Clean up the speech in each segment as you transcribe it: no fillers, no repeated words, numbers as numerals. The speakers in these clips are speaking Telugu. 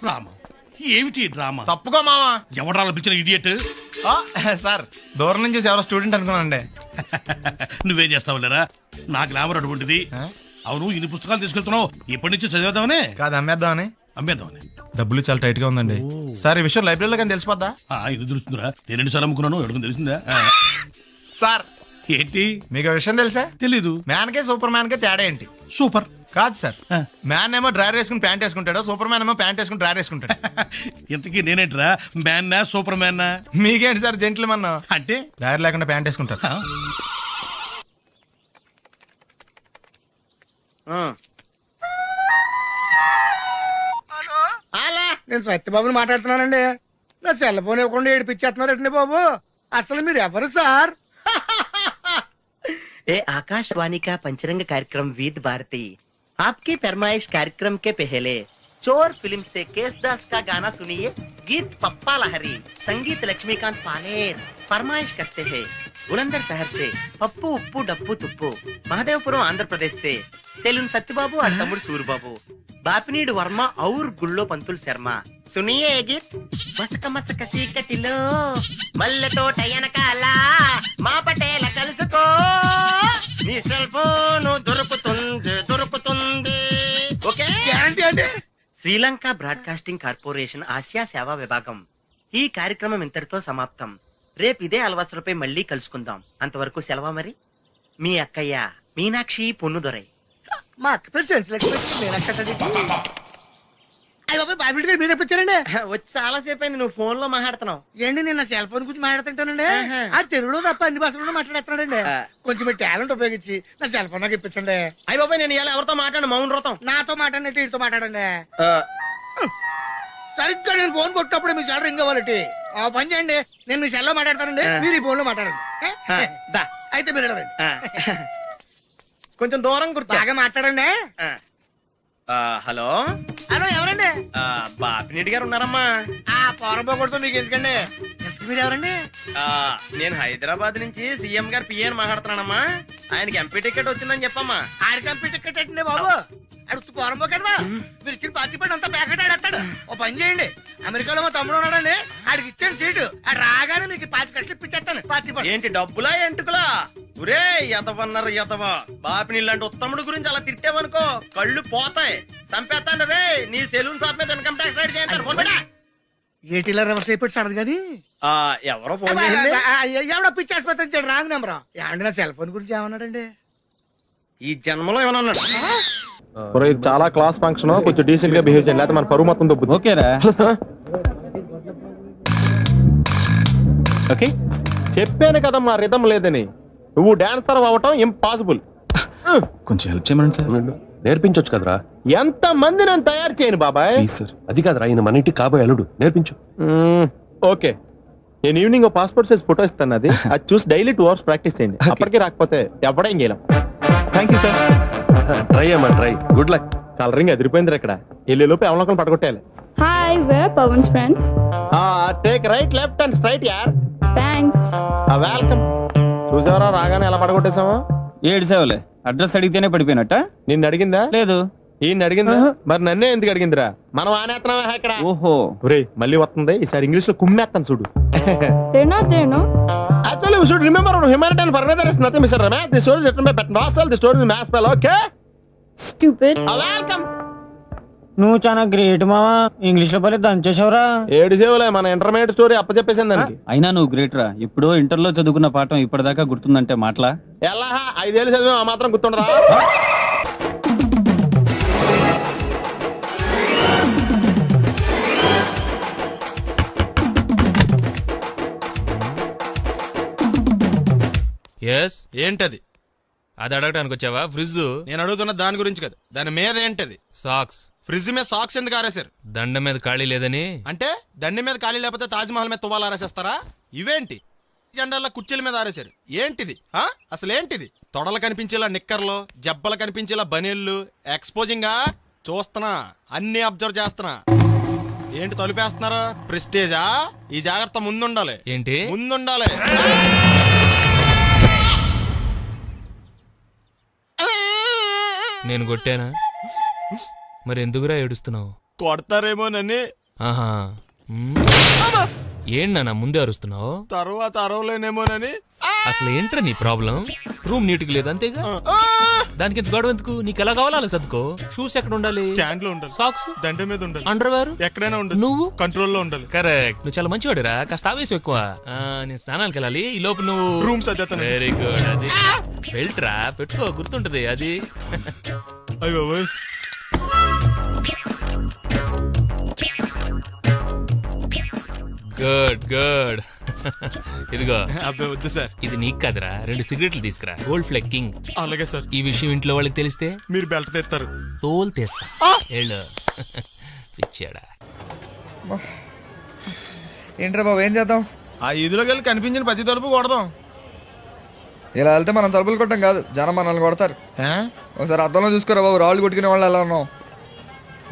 డ్రామా ఏమిటి డ్రామా? తప్పుకో మావా. ఎవడా పిలిచిన ఇడియట్? సార్ దూరం నుంచి ఎవరో స్టూడెంట్ అనుకున్నానండి. నువ్వేం చేస్తావు లేరా? నా గ్లామర్ అటువంటిది. అవును, ఇన్ని పుస్తకాలు తీసుకెళ్తున్నావు, ఇప్పటి నుంచి చదివేద్దామనే కాదు అమ్మేద్దామని. అమ్మేద్దామని. డబ్బులు చాలా టైట్ గా ఉందండి సార్. ఈ విషయం లైబ్రరీలో కానీ తెలిసిపోద్దా? ఇది తెలుస్తుందిరా, నేను 2 సార్లు అమ్ముకున్నాను, ఎడుకుని తెలిసిందా? సార్ ఏంటి మీకు విషయం తెలుసా? తెలీదు. మ్యాన్ కే సూపర్ మ్యాన్ కే తేడా ఏంటి? సూపర్ కాదు సార్, మ్యాన్ ఏమో డ్రైర్ వేసుకుని ప్యాంట్ వేసుకుంటాడు, సూపర్ మ్యాన్ ఏమో ప్యాంట్ వేసుకుని డ్రైర్ వేసుకుంటాడు. ఇంతకీ నేనేంట్రా, మ్యాన్నా సూపర్ మ్యాన్నా? మీకేంటి సార్ జెంట్లు మన్నా అంటే డ్రైర్ లేకుండా ప్యాంట్ వేసుకుంటారు. నేను సత్యబాబుని మాట్లాడుతున్నానండి. నా సెల్ ఫోన్ ఇవ్వకుండా ఏడిపించేస్తున్నారండి బాబు. అసలు మీరు ఎవరు సార్? ए आकाशवाणी का पंचरंग कार्यक्रम विद भारती आपकी फरमाइश कार्यक्रम के पहले चोर फिल्म से केसदास का गाना सुनिए. गीत पप्पा लहरी, संगीत लक्ष्मीकांत पालेर. फरमाइश करते हैं बुलंदर शहर से पप्पू उप्पू डप्पू तुप्पू, महादेवपुरम आंध्र प्रदेश से सेलून सत्यबाबू और तमुड़ सूरबाबू, बापिनीड वर्मा और गुल्लो पंतुल शर्मा. सुनिए ये गीत. मसक मसक सीकटिलो मल्ले तोట ఎనకాల మా పటేల కలుసుకో, నీ సెల్ ఫోన్ దొరుకుతుంది. ఓకే. గ్యారంటీ అండి. శ్రీలంక బ్రాడ్కాస్టింగ్ కార్పొరేషన్ ఆసియా సేవా విభాగం. ఈ కార్యక్రమం ఇంతటితో సమాప్తం. రేపు ఇదే అలవాసులపై మళ్ళీ కలుసుకుందాం. అంతవరకు సెలవా మరి. మీ అక్కయ్య మీనాక్షి పొన్నుదొరై. మా అక్క పేరు సెన్సిలక్ష్మి మీనాక్షి. అయ్యి బాబాయ్ బాబీ గారు మీరు ఎప్పుడండి? వచ్చి చాలా సేపు అయింది, నువ్వు ఫోన్ లో మాట్లాడుతున్నావు. ఏంటి నేను నా సెల్ ఫోన్ గురించి మాట్లాడుతుంటానండి. ఆ తెలుగులో తప్ప అన్ని భాషల్లో మాట్లాడుతున్నాడండి. కొంచెం మీ టాలెంట్ ఉపయోగించి నా సెల్ ఫోన్ నాకు ఇప్పించండి. అయ్యి బాబాయ్ నేను ఇలా ఎవరితో మాట్లాడు? మౌన్ వ్రతం. నాతో మాట్లాడినట్టు వీటితో మాట్లాడండి. సరిగ్గా నేను ఫోన్ కొట్టినప్పుడు మీ సెల్ రింగ్ అవ్వాలంటే ఆ పని చేయండి. నేను మీ సెల్ లో మాట్లాడతానండి, మీరు ఈ ఫోన్ లో మాట్లాడండి. అయితే మీరు వెళ్ళండి. కొంచెం దూరం గుర్తు బాగా మాట్లాడండి. హలో హలో ఎవరండి? బాపినీటి గారు ఉన్నారమ్మా? ఆ పోరపోకూడదు మీకు ఎందుకండి. మీరు ఎవరండి? నేను హైదరాబాద్ నుంచి సీఎం గారు పిఏ మాట్లాడుతున్నానమ్మా. ఆయనకి ఎంపీ టికెట్ వచ్చిందని చెప్పమ్మా. ఆడికి ఎంపీ టికెట్ అండి బాబు. అడుగుతూ పోరంపో కదా, మీరు ఇచ్చిన పార్టీ పడి అంతా ప్యాకెట్ ఆడేస్తాడు. ఓ పని చేయండి, అమెరికాలో మా తమ్ముడు ఉన్నాడండి, ఆడికి ఇచ్చాను సీటు. ఆడు రాగానే మీకు 5 లక్షలు ఇప్పించేస్తాను పార్టీ పడి. ఏంటి డబ్బులా ఎంటుకులా? ఒరే ఎదవన్నారు ఎదవ. బాపిని ఇలాంటి ఉత్తముడు గురించి అలా తిట్టావనుకో కళ్ళు పోతాయి, చంపేస్తాను రే. నీ సెలూన్ షాప్ మీద ఇన్కమ్ ట్యాక్స్ రైడ్ చేస్తాను. ఏటీలో రివర్స్ అయిపోయి సడన్ గది ఎవరో ఫోన్ చేసింది. ఎవడో పిచ్చి ఆసుపత్రి ఇచ్చాడు, రాంగ్ నెంబర్. ఏమండి నా సెల్ ఫోన్ గురించి ఏమన్నాడండి? ఈ జన్మలో ఏమన్నా అన్నాడు? ఇది చాలా క్లాస్ ఫంక్షన్, కొంచెం డీసెంట్ గా బిహేవ్ చేయాలి, లేకపోతే మన పరువు మొత్తం దొబ్బుతుంది. ఓకేరా? ఓకే చెప్పాను కదా మా రిథం లేదని. నువ్వు డాన్సర్ అవ్వటం ఇంపాసిబుల్. కొంచెం హెల్ప్ చేయమని సార్. నేర్పించొచ్చు కదరా. ఎంత మంది నన్ను తయారు చేయను బాబాయ్. సార్ అది కాదురా, ఈయన మన ఇంటికి కాబోయే అల్లుడు, నేర్పించు. ఓకే నేను ఈవినింగ్ పాస్పోర్ట్ సైజ్ ఫోటో ఇస్తాను, అది చూసి డైలీ 2 hours ప్రాక్టీస్ చేయండి. అప్పటికి రాకపోతే ఎవడేం చేయలేం. Thank you sir. ట్రై అమ్మా ట్రై. Good luck. కలరింగ్ ఎదిరిపోయింది ఇక్కడ. వెళ్ళేలోపు ఎవరినొకరు పడగొట్టాలి. Hi, we're Pawan's friends. Take right left and straight యార్. Thanks. వెల్కమ్. చూసావరా రాగానే ఎలా పడగొట్టేసామా? 7 సేవలే. అడ్రస్ అడిగితేనే పడిపోయినట్ట. నిన్ను అడిగిందా? లేదు. ఈయన అడిగిందా? మరి నన్నే ఎందుకు అడిగిందిరా? మనం ఆనేస్తున్నావా ఇక్కడ? ఓహో ఒరేయ్ మళ్ళీ వస్తుంది, ఈసారి ఇంగ్లీష్ లో కుమ్మేస్తాను చూడు. They're not there, no? Actually, we should remember humanitarian for weather is nothing, Mr. Ramesh. The story is written by Patton Oswalt. The story is mass spell, okay? Stupid. Welcome. నువ్వు చాలా గ్రేట్ మావా. ఇంగ్లీష్ లో పలే దంచేసావురా. 7 సేవలే మన ఇంటర్మీడియట్ స్టోరీ అప్పచెప్పేసింది దానికి. అయినా నువ్వు గ్రేట్ రా. ఇప్పుడు ఇంటర్ లో చదువుకున్న పాఠం ఇప్పటిదాకా గుర్తుందంటే మాటలా? ఎలా 5 ఏళ్ళు చదివా ఆ మాత్రం గుర్తుండదా? ఏంటది? అది అడగటానికి వచ్చావా? ఫ్రిడ్జ్. నేను అడుగుతున్న దాని గురించి కదా, దాని మీద ఏంటది? సాక్స్. ఫ్రిడ్జ్ మీద సాక్స్ ఎందుకు ఆరేశారు? దండ మీద ఖాళీ లేదని. అంటే దండి మీద ఖాళీ లేకపోతే తాజ్మహల్ మీద తువ్వాలు ఆరేసేస్తారా? ఇవేంటి జెండాల కుర్చీల మీద ఆరేశారు? ఏంటిది అసలు ఏంటిది? తొడలు కనిపించేలా నిక్కర్లు, జబ్బలు కనిపించేలా బనీళ్లు, ఎక్స్పోజింగా చూస్తున్నా, అన్ని అబ్జర్వ్ చేస్తున్నా. ఏంటి తలుపేస్తున్నారా? ప్రెస్టేజా? ఈ జాగ్రత్త ముందుండాలి. ఏంటి ముందుండాలి? నేను కొట్టానా? మరి ఎందుకురా ఏడుస్తున్నావు? కొడతారేమోనని. ఆహా ఏంటన్నా ముందే అరుస్తున్నావు? తర్వాత అరవలేనేమోనని. అసలు ఏంట్రా నీ ప్రాబ్లం? రూమ్ నీట్గా లేదు అంతేగా, దానికి ఎంత గొడవ ఎందుకు? నీకు ఎలా కావాలో అలా సర్దుకో. షూస్ ఎక్కడ ఉండాలి? స్టాండ్ లో ఉండాలి. సాక్స్ దండ మీద ఉండాలి. అండర్వేర్ ఎక్కడైనా ఉండాలి. నువ్వు కంట్రోల్లో ఉండాలి. కరెక్ట్, నువ్వు చాలా మంచివాడురా. కాస్త ఆవేశం ఎక్కువ. నేను స్నానానికి వెళ్ళాలి, ఈ లోపు నువ్వు రూమ్ సర్దేస్తాను. Very good. అది బెల్ట్ రా, పెట్టుకో, గుర్తుంటది అది. అయ్యో గుడ్ గుడ్. ఇదిగో అబ్బాయి వద్దు సార్. ఇది నీకు కాదురా, 2 సిగరెట్లు తీసుకురా. Gold Flake King. అలాగే సార్. ఈ విషయం ఇంట్లో వాళ్ళకి తెలిస్తే మీరు బెల్ట్ తెస్తారు. తోలు తీస్తా. వెళ్ళు. పిచ్చాడా. ఏంట్రా బాబు, ఏం చేద్దాం? ఆ ఈదులోకి వెళ్ళి కనిపించిన ప్రతి తలుపు కొడదాం. ఇలా వెళ్తే మనం తలుపులు కొట్టం కాదు, జనం మనల్ని కొడతారు. ఒకసారి అద్దంలో చూసుకోరా బాబు, రాళ్ళు కొట్టుకునే వాళ్ళు ఎలా ఉన్నావు.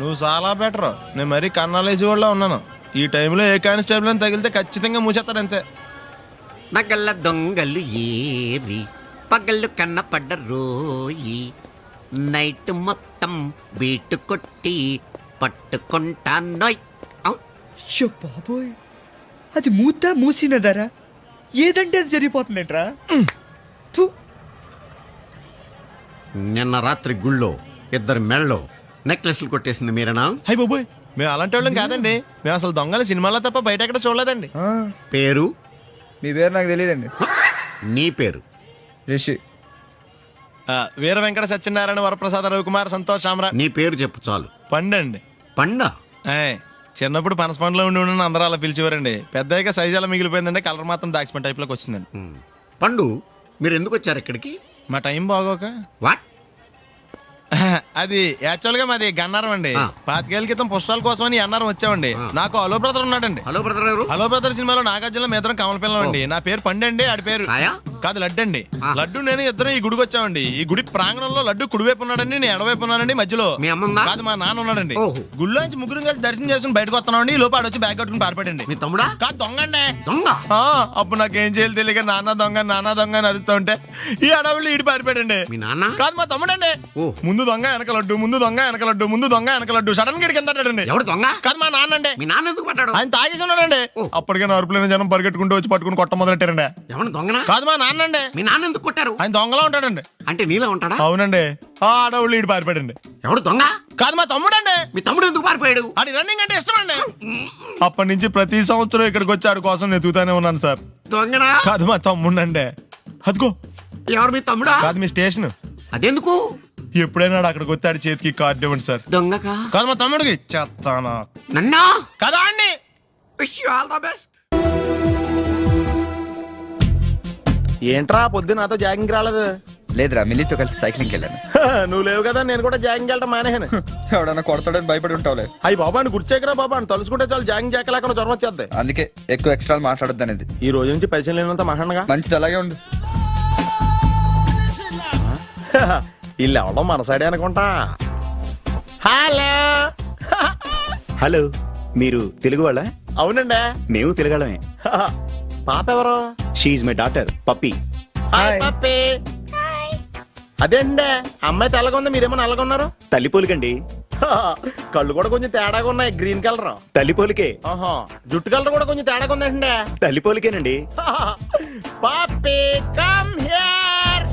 నువ్వు చాలా బెటర్. నేను మరీ కన్నాలేసి వాళ్ళ ఉన్నాను. ఈ టైంలో ఏ కానిస్టేబుల్ అని తగిలితే ఖచ్చితంగా మూసేస్తాడు అంతే. నగల దొంగలు ఏరి పగళ్ళు కన్నపడ్డ రోయి, నైట్ మొత్తం బీటు కొట్టి పట్టుకుంటానోయ్. షో బాబోయ్, అది మూసినదరా, ఏదంటే అది జరిగిపోతుందేంట్రా. నిన్న రాత్రి గుళ్ళో 2 మెళ్ళో నెక్లెస్లు కొట్టేసింది మీరేనా? హై బాబోయ్, మేము అలాంటి వాళ్ళం కాదండి. మేము అసలు దొంగలు సినిమాలో తప్ప బయట ఎక్కడ చూడలేదండి. పేరు? మీ పేరు నాకు తెలియదండి. నీ పేరు? రిషి. వీర వెంకట సత్యనారాయణ వరప్రసాద రవికుమార్ సంతోష్ సామ్రా. నీ పేరు చెప్పు చాలు. పండండి. పండా? చిన్నప్పుడు పనస పండులో ఉండి అందరూ అలా పిలిచేవారండి. పెద్దగా సైజ్ అలా మిగిలిపోయిందండి, కలర్ మాత్రం దాచిపోయిన టైప్లోకి వచ్చిందండి. పండు, మీరు ఎందుకు వచ్చారు ఇక్కడికి? మా టైం బాగోక. వాట్? అది యాక్చువల్ గా మాది గన్నారం అండి. 25 ఏళ్ల క్రితం పుష్పాల కోసం అని అన్నారం వచ్చామండి. నాకు హలో బ్రదర్ ఉన్నాడండి. హలో బ్రదర్ ఎవరు? హలో బ్రదర్ సినిమాలో నాగార్జున మేదరం కమల పిల్లం అండి. నా పేరు పండండి, ఆడి పేరు కాదు లడ్డు అండి. లడ్డు నేను ఇద్దరం ఈ గుడికి వచ్చామండి. ఈ గుడి ప్రాంగణంలో లడ్డు కుడివైపు ఉన్నాడండి, నేను ఎడవైపు ఉన్నానండి. మధ్యలో మీ అమ్మ కాదు మా నాన్న ఉన్నాడండి. గుళ్ళో నుంచి ముగ్గురు కలిసి దర్శనం చేసుకుని బయటకు వస్తున్నామండి. ఈ లోపు ఆడొచ్చి బ్యాగ్ కట్టుకుని పారిపోయాడండి. మీ తమ్ముడా? కాదు దొంగ అండి. దొంగ? అప్పుడు నాకేం చేయాలి తెలియక నాన్న దొంగ అని అరుస్తూ ఉంటే ఈ అడవులు ఈడి పారిపోయాడండి. మీ నాన్న? కాదు మా తమ్ముడండి. ముందు దొంగ వెనక లడ్డు, ముందు దొంగ వెనక లడ్డు, ముందు దొంగ వెనక లడ్డు. సడన్ గా కిందండి. ఎవడు దొంగ? కాదు మా నాన్న అండి. మీ నాన్న ఎందుకు పడ్డాడు? ఆయన తాగేసి ఉన్నాడండి. అప్పటికే అరుపులైన జనం పరిగెట్టుకుంటూ వచ్చి పట్టుకుని కొట్ట మొదలెట్టారండి. ఎవడు దొంగనా? కాదు మా నాన్న అండి. మీ నాన్న ఎందుకు కొట్టారు? ఆయన దొంగలా ఉంటాడండి. అంటే నీలా ఉంటాడా? అవునండి. ఆ అడవులు ఈడి పారిపోయాడండి. ఎవడు దొంగ? కాదు మా తమ్ముడండి. మీ తమ్ముడు ఎందుకు పారిపోయాడు? అది రన్నింగ్ అంటే ఇష్టం అండి. అప్పటి నుంచి ప్రతి సంవత్సరం ఇక్కడికి వచ్చి ఆడి కోసం వెతుకుతానే ఉన్నాను సార్. దొంగనా? కాదు మా తమ్ముడండి. అదిగో. ఎవరు మీ తమ్ముడా? కాదు మీ స్టేషన్. అదెందుకు? ఎప్పుడైనా అక్కడికి వచ్చాడు చేతికి కార్డు ఇవ్వండి సార్. దొంగకా? కాదు మా తమ్ముడికి. చెత్తానా నన్నా? కదా అండి. Wish you all the best. ఏంట్రా పొద్దు నాతో జాగింగ్ రాలేదు? లేదురా, మిల్లీతో కలిసి సైక్లింగ్కి వెళ్ళాను. నువ్వు లేవు కదా, నేను కూడా జాగింగ్ వెళ్ళటం మానేహాను. ఎవడన్నా కొడతాడని భయపడి ఉంటావులే. అయ్యి బాబా అని గుర్చేకరా బాబా అని తలుసుకుంటే చాలు జాగింగ్ చేయలేకుండా జ్వరం వచ్చేద్ది. అందుకే ఎక్కువ ఎక్స్ట్రా మాట్లాడొద్దు అనేది. ఈ రోజు నుంచి పరిచయం లేనంత మహాన్గా మంచిది, అలాగే ఉండు. వీళ్ళు ఎవడో మన సైడే అనుకుంటా. హలో హలో, మీరు తెలుగు వాళ్ళ? అవునండి, మేము తెలుగాళ్ళమే. పాప ఎవరు? షీఈ్ మై డాటర్ పప్పి. పప్పి. అదేండి అమ్మాయి తెల్లగా ఉంది, మీరేమో నల్లగా ఉన్నారు. తల్లిపోలికండి. కళ్ళు కూడా కొంచెం తేడాగా ఉన్నాయి, గ్రీన్ కలర్. తల్లిపోలికే. జుట్టు కలర్ కూడా కొంచెం తేడాగా ఉందండి. తల్లిపోలికేనండి. పప్పి కమ్ హియర్.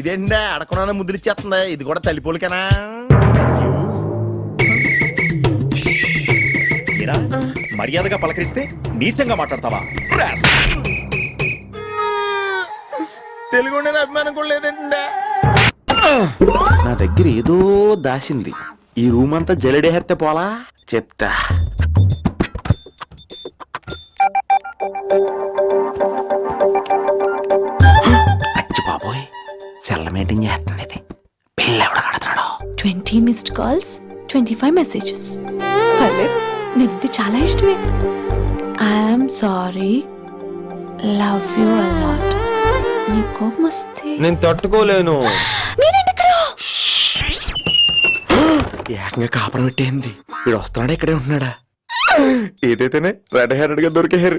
ఇదేంటి అడగకుండా ముద్రిచ్చేస్తుంది, ఇది కూడా తల్లిపోలికేనా? మర్యాదగా పలకరిస్తే నీచంగా మాట్లాడతావా? తెలుగు అభిమానం కూడా లేదండి. నా దగ్గర ఏదో దాసింది. ఈ రూమ్ అంతా జలడేహెత్తే పోలా చెప్తా. అచ్చి బాబోయ్, సెల్ల మెయింటైన్ చేస్తుంది ఇది. పిల్ల ఎవడ కడుతున్నాడు? 20 missed calls, 25 messages. పర్లేదు, నీకు చాలా ఇష్టమే. I'm sorry, love you a lot. నీ కోపం వస్తే నేను తట్టుకోలేను. ఏకంగా కాపురం పెట్టేంది. వీడు వస్తున్నాడా, ఇక్కడే ఉంటున్నాడా? ఏదైతేనే రెడ్ హెయిర్డ్ గా దొరికారు.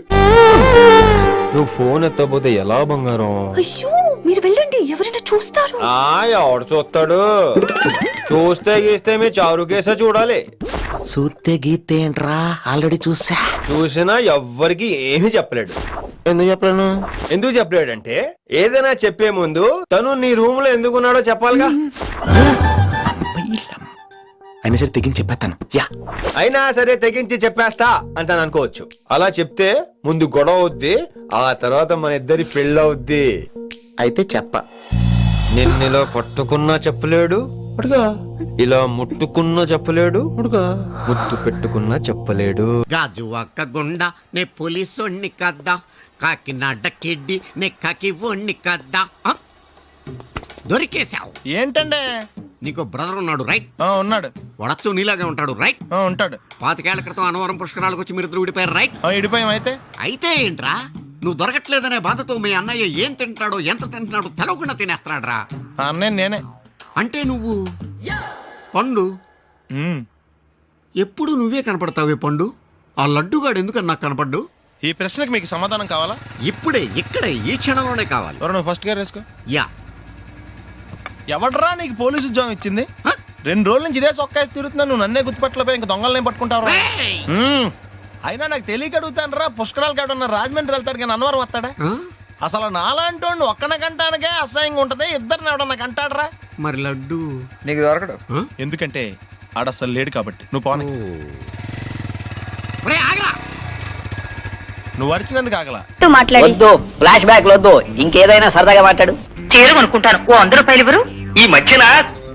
నువ్వు ఫోన్ ఎత్తపోతే ఎలా బంగారం? అయ్యో, మీరు వెళ్ళండి, ఎవరైనా చూస్తారు. ఎవడు చూస్తాడు? చూస్తే గీస్తే మీ చారు కేసే చూడాలి. చూస్తే గీతే ఏంట్రా, ఆల్రెడీ చూసా. చూసినా ఎవ్వరికి ఏమీ చెప్పలేడు. ఎందుకు చెప్పలేను? ఎందుకు చెప్పలేడంటే ఏదైనా చెప్పే ముందు తను నీ రూమ్ లో ఎందుకున్నాడో చెప్పాలిగా. అయినా సరే తెగించి చెప్పేస్తాను. యా, అయినా సరే తెగించి చెప్పేస్తా అంటాను అనుకోవచ్చు. అలా చెప్తే ముందు గొడవ అవుద్ది, ఆ తర్వాత మన ఇద్దరి పెళ్ళవుద్ది. అయితే చెప్ప. నిన్నిలా పట్టుకున్నా చెప్పలేడు, ఇలా ముట్టుకున్నా చెప్పలేడు, ముద్దు పెట్టుకున్నా చెప్పలేడు. గాజు ఒక్క గుండ నే పోలీసోణ్ణి కద్దా, కాకినాడ కిడ్డి నే కాకి ఓణ్ణి కద్దా. దొరికేశావు. ఏంటండే? నీకు బ్రదర్ ఉన్నాడు రైట్? ఉన్నాడు. వడచ్చు నీలాగా ఉంటాడు రైట్? ఉంటాడు. 25 ఏళ్ల క్రితం అనవరం పుష్కరాలకు వచ్చి మీరిద్దరు విడిపోయారు రైట్? ఇడిపోయాం. అయితే ఏంట్రా, నువ్వు దొరకట్లేదనే బాధతో మీ అన్నయ్య ఏం తింటాడో ఎంత తింటున్నాడో తెలవకుండా తినేస్తాడ్రా. అన్నయ్య నేనే. అంటే నువ్వు పండు. ఎప్పుడు నువ్వే కనపడతావే పండు. ఆ లడ్డుగాడు ఎందుకని నాకు కనపడ్డు? ఈ ప్రశ్నకు మీకు సమాధానం కావాలా? ఇప్పుడే ఇక్కడే ఈ క్షణంలోనే కావాలి. నువ్వు ఫస్ట్ గేర్ వేసుకో. యా. ఎవడరా నీకు పోలీసు ఉద్యోగం ఇచ్చింది? 2 రోజుల నుంచి ఇదే సొక్కాసి తిరుగుతున్నా, నువ్వు నన్నే గుర్తుపట్టలేపోయి ఇంకా దొంగలనే పట్టుకుంటావు. అయినా నాకు తెలియక అడుగుతాను రా, పుష్కరాలు కాడున్న రాజమండ్రి వెళ్తాడు కానీ అన్నవరం వస్తాడా? అసలు నాలాంటి వాడిని ఒక్కన కంటానికే అసహ్యంగా ఉంటది, ఇద్దరిని ఎవడన్నా కంటాడరా? మరి లడ్డు నీకు దొరకడు. ఎందుకంటే ఆడ అసలు లేడు కాబట్టి. నువ్వు పోనీ. నువ్వు అరిచినందుకు ఆగలా. వద్దు, ఫ్లాష్ బ్యాక్ వద్దు, ఇంకేదైనా సరదాగా మాట్లాడు. చీర కొనుక్కుంటాను, ఓ 100 రూపాయలు ఇవ్వరు? ఈ మధ్యన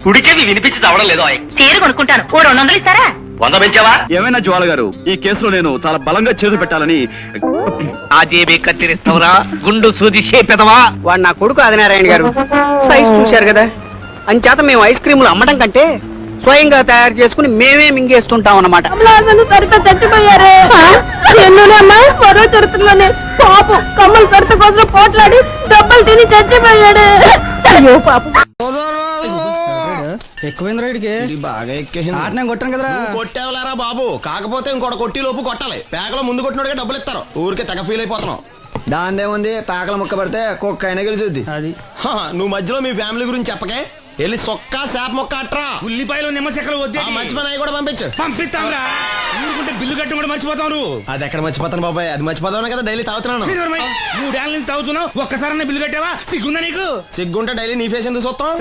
కుడి చెవి వినిపించి చావడం లేదు. చీర కొనుక్కుంటాను, ఓ 200 ఇస్తారా? 100 పెంచావా? ఏమైనా జ్వాల గారు, ఈ కేసులో నేను చాలా బలంగా చేతులు పెట్టాలని. ఆ జేబీ కత్తిరిస్తావురా, గుండు సూది చేపెదవా. వాడు నా కొడుకు ఆదినారాయణ గారు. సైజ్ చూశారు కదా, అంచేత మేము ఐస్ క్రీములు అమ్మడం కంటే స్వయంగా తయారు చేసుకుని మేమే మింగేస్తుంటాం అన్నమాట. చచ్చిపోయారే మరో చరిత్రలోనే పాపం కమ్మలు కడత కోసం పోట్లాడి దెబ్బలు తిని చచ్చిపోయాడు. అయ్యో పాపం. ఎక్కువైంది రైడ్కి, బాగా ఎక్కేసింది. కొట్టాను కదరా. కొట్టేవలేరా బాబు, కాకపోతే ఇంకోటి కొట్టి లోపు కొట్టాలి. పేకలో ముందు కొట్టినోడికే డబ్బులు ఇస్తారు. ఊరికే తెగ ఫీల్ అయిపోతున్నావు. దాందేముంది, పేకల ముక్క పడితే కుక్క అయినా గెలిచుద్ది. అది నువ్వు మధ్యలో మీ ఫ్యామిలీ గురించి చెప్పకే. వెళ్ళి సొక్క శాప మొక్క అట్రా. ఉల్లిపాయలు నిమ్మచెక్కలు వద్దే. మంచి పని అవి కూడా పంపించు. పంపిస్తాంరా, ఊరుకుంటే బిల్లు కట్టి కూడా మర్చిపోతావు నువ్వు. అది ఎక్కడ మర్చిపోతాను బాబాయ్, అది మర్చిపోతావు కదా డైలీ తాగుతున్నాను. 3 ఏళ్ళ నుంచి తాగుతున్నావు, ఒక్కసారి బిల్లు కట్టావా? సిగ్గుందా నీకు? సిగ్గుంటే డైలీ నీ ఫేస్ ఎందుకు చూస్తాం?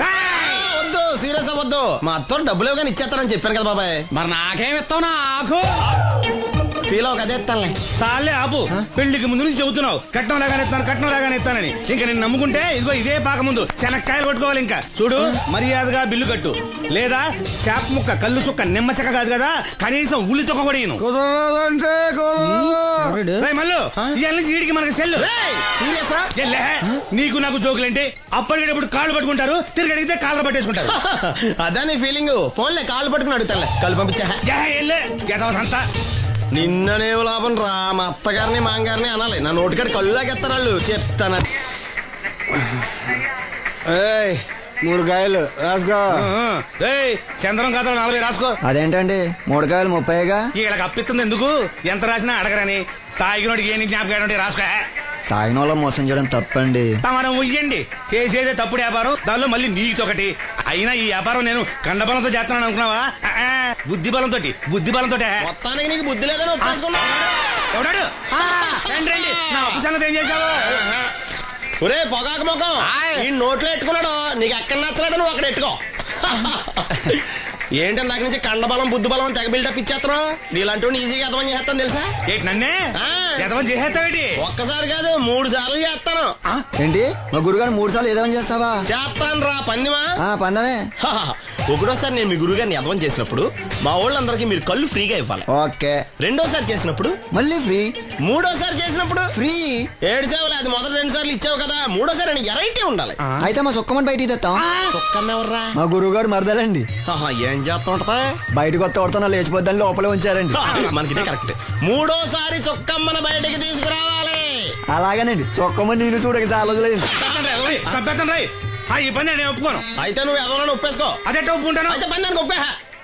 వద్దు, సీరియస్ అవ్వద్దు. మా అత్తో డబ్బులు ఇవ్వగానే ఇచ్చేస్తానని చెప్పాను కదా బాబాయ్. మరి నాకేం ఇస్తావు? నాకు ఫీల్ అవ్వక అదే ఇస్తానులే. సాలే ఆపు, పెళ్లికి ముందు నుంచి చెబుతున్నావు కట్నం లాగానే ఇస్తానని. ఇంకా నేను నమ్ముకుంటే ఇదిగో ఇదే పాక ముందు శనక్కాయలు కొట్టుకోవాలి. ఇంకా చూడు, మర్యాదగా బిల్లు కట్టు, లేదా చేప ముక్క కళ్ళు చుక్క నిమ్మ చెక్క కాదు కదా, కనీసం ఉల్లి చుక్క కూడా ఇయ్యను. మళ్ళీ ఇవాళ నుంచి వీడికి మనకి సెల్లు. నీకు నాకు జోకులేంటి? అప్పటికేటప్పుడు కాళ్ళు పట్టుకుంటారు, తిరిగి అడిగితే కాళ్ళు పట్టేసుకుంటారు. అదే నీ ఫీలింగ్. ఫోన్లే కాళ్ళు పట్టుకుని అడుగుతానులే, కళ్ళు పంపించా. నిన్ననే లాభం రా, మా అత్తగారిని మాంగారిని అనాలి. నా నోటికాడ కళ్ళు లాగేస్తారు వాళ్ళు. చెప్తాను. 3 కాయలు రాసుకో. చంద్రం కథలు 40 రాసుకో. అదేంటండి 3 కాయలు 30గా? వీళ్ళకి అప్పిస్తుంది ఎందుకు? ఎంత రాసినా అడగరని. తాగినోడికి ఏ జ్ఞాపకం రాసుకో. తాగిన వాళ్ళ మోసం చేయడం తప్పండి. మనం ఉయ్యండి, చేసేదే తప్పుడు వ్యాపారం, దానిలో మళ్ళీ నీతోకటి. అయినా ఈ వ్యాపారం నేను కండబలంతో చేస్తున్నాను అనుకున్నావా? బుద్ధి బలంతో. మొత్తానికి నీకు బుద్ధి లేదని ఎవడాడు? రండి, నా అప్పు సంగతి ఏం చేశావు? ఒరే పొగాకు ముఖం, ఈ నోట్లో ఎట్టుకున్నాడు. నీకు ఎక్కడ నచ్చలేదు, నువ్వు అక్కడ ఎట్టుకో. ఏంటి దాని నుంచి కండబలం బుద్ధి బలం తెగ బిల్డప్ ఇచ్చేస్తున్నావు? నీలాంటి ఈజీగా ఎదవని చేస్తాను తెలుసా? ఏంటి నన్నే ఎదవని చేసేస్తావేటి? ఒక్కసారి కాదు 3 సార్లు చేస్తాను. ఏంటి మా గురుగారు 3 సార్లు ఎదవని చేస్తావా? చేస్తాను రా పందిమా. పందమే. ఒకటోసారి నేను మీ గురుగారిని ఎదవని చేసినప్పుడు మా వాళ్ళందరికీ మీరు కళ్ళు ఫ్రీగా ఇవ్వాలి. ఓకే. రెండోసారి చేసినప్పుడు మళ్ళీ ఫ్రీ. మూడోసారి చేసినప్పుడు ఫ్రీ. 7 సేవలు. అది మొదటి 2 సార్లు ఇచ్చావు కదా, మూడోసారి ఎరైటీ ఉండాలి. అయితే మా సుక్కమని బయటికి తెస్తాం. సుక్కమ్మెవర్రా? మా గురువు గారు మరదలండి. ఏం చేస్తా ఉంటదా? బయటకు వస్తే కొడతా లేచిపోద్దని లోపలే ఉంచారండి. మనకి కరెక్ట్. మూడోసారి చొక్కమ్మని బయటకి తీసుకురావాలి. అలాగేనండి, చొక్కమని నేను చూడక చాలా రోజులైంది. ఈ పని నేను ఒప్పుకోను. అయితే నువ్వు ఎవరైనా ఒప్పేసుకో. అదే ఒప్పుకుంటాను. అయితే పని నేను ఒప్పే.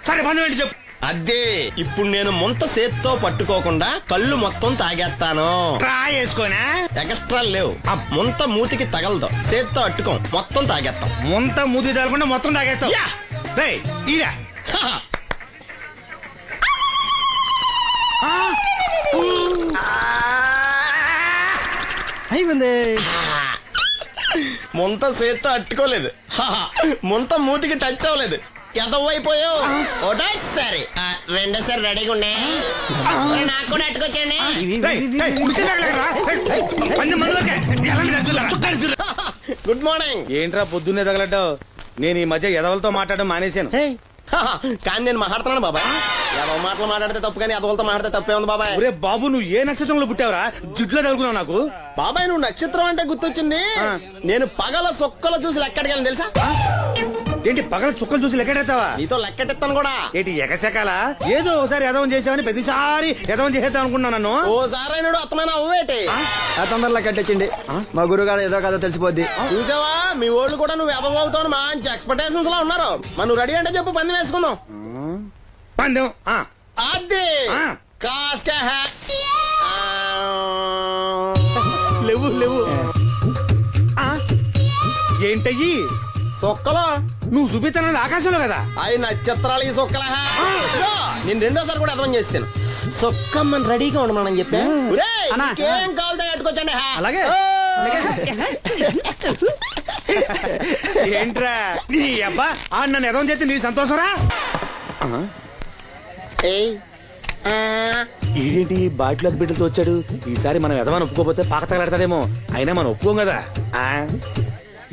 సరే పని ఏంటి చెప్పు. అదే ఇప్పుడు నేను ముంత చేత్తో పట్టుకోకుండా కళ్ళు మొత్తం తాగేస్తాను. ట్రా చేసుకోనా? ఎక్స్ట్రా లేవు. ఆ ముంత మూతికి తగలదు, చేత్తో అట్టుకోం, మొత్తం తాగేస్తాం. ముంత మూతి తగలకుండా మొత్తం తాగేస్తావు. రేయ్, ఈరా. అయిపోయింది. ముంత చేత్తో అట్టుకోలేదు, ముంత మూతికి టచ్ అవ్వలేదు, ఎదవైపోయావు. ఒకటోసారి రెండోసారి రెడీగా ఉండే. నాకు కూడా అట్టుకొచ్చండి. Good morning. ఏంట్రా పొద్దున్నే తగలడ్డావు? నేను ఈ మధ్య ఎదవలతో మాట్లాడడం మానేశాను. కానీ నేను మాట్లాడుతున్నాను బాబాయ్. ఎదవ మాటలు మాట్లాడితే తప్పు, కానీ ఎదవలతో మాట్లాడితే తప్పే ఉంది బాబాయ్. ఒరే బాబు, నువ్వు ఏ నక్షత్రంలో పుట్టావురా? జుట్లో తగులుకున్నావు నాకు. బాబాయ్ నువ్వు నక్షత్రం అంటే గుర్తొచ్చింది. నేను పగల సొక్కలు చూసి లెక్కడికి వెళ్ళి తెలుసా? ఏంటి పగల చుక్కలు చూసి లెక్కెడతావా? నీతో లెక్కెట్టాను కూడా. ఏంటి ఎగసెకాల? ఏదో ఒకసారి ఎదవం చేసావని ప్రతిసారి ఎదవం చేసేద్దాం అనుకున్నాను నన్ను. ఓసారి అయినాడు అత్తమైన అవ్వేటి తొందరలో కట్టించండి, మా గురుగారు ఏదో కదా తెలిసిపోద్ది. చూసావా, మీ వాళ్ళు కూడా నువ్వు ఎదవవుతావు మంచి ఎక్స్పెక్టేషన్స్ లో ఉన్నారు. మరి నువ్వు రెడీ అంటే చెప్పు, పందెం వేసుకుందాం. పందెం అది కాస్క లేవు లేవు. ఏంటయ్యి సొక్కలో నువ్వు చూపిస్తానది ఆకాశంలో కదా? అవి నక్షత్రాలు ఈ సొక్కల. నేను రెండోసారి కూడా అర్థం చేస్తాను. సొక్కమ్మని రెడీగా ఉండమని చెప్పా. ఏం కావాలో కట్టుకోవచ్చండి. అలాగే. ఏంట్రా నీ అబ్బా నన్ను ఎదవం చేస్తే నీ సంతోషరా? ఏంటి బాటిలోకి బిడ్డలతో వచ్చాడు? ఈసారి మనం ఎదవని ఒప్పుకోపోతే పాక తగలాడతాడేమో. అయినా మనం ఒప్పుకోం కదా.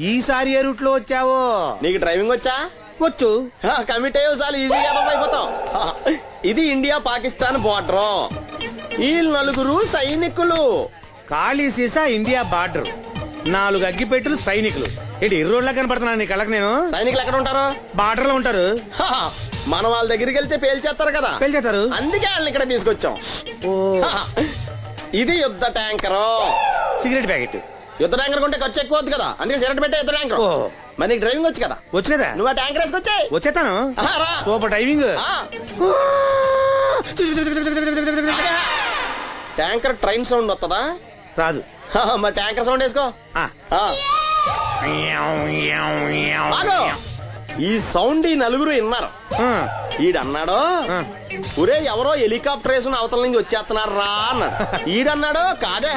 ఈసారి ఏ రూట్ లో వచ్చావో? నీకు డ్రైవింగ్ వచ్చా? వచ్చు. కమిట్ అయ్యే సార్లు ఈజీగా అయిపోతాం. ఇది ఇండియా పాకిస్తాన్ బోర్డర్. ఈ నలుగురు సైనికులు. ఖాళీ సీసా ఇండియా బార్డర్, 4 అగ్గిపెట్టులు సైనికులు. ఏంటి ఎర్రోడ్లా కనపడుతున్నాను నీ కళ్ళకి నేను? సైనికులు ఎక్కడ ఉంటారు? బార్డర్ లో ఉంటారు. మన వాళ్ళ దగ్గరికి వెళ్తే పేల్చేస్తారు కదా. పేల్చేస్తారు. అందుకే వాళ్ళని ఇక్కడ తీసుకొచ్చాం. ఇది యుద్ధ ట్యాంకర్. Cigarette packet. యుద్ధ ట్యాంకర్ కొంటే ఖర్చు ఎక్కువ అవుతుంది కదా, అందుకే సిగరెట్ పెట్టే యుద్ధ ట్యాంకర్. మరి నీకు డ్రైవింగ్ వచ్చు కదా? వచ్చు కదా. నువ్వు ఆ ట్యాంకర్ వేసుకొచ్చాయి. వచ్చేస్తాను. Super driving. Tanker train sound వస్తుందా? రాదు. మరి ట్యాంకర్ సౌండ్ వేసుకో. ఈ సౌండ్ ఈ నలుగురు విన్నారు. ఈడన్నాడు, ఒరే ఎవరో హెలికాప్టర్ వేసుకుని అవతల నుంచి వచ్చేస్తున్నారు రా అన్నాడు. ఈడన్నాడు, కాదే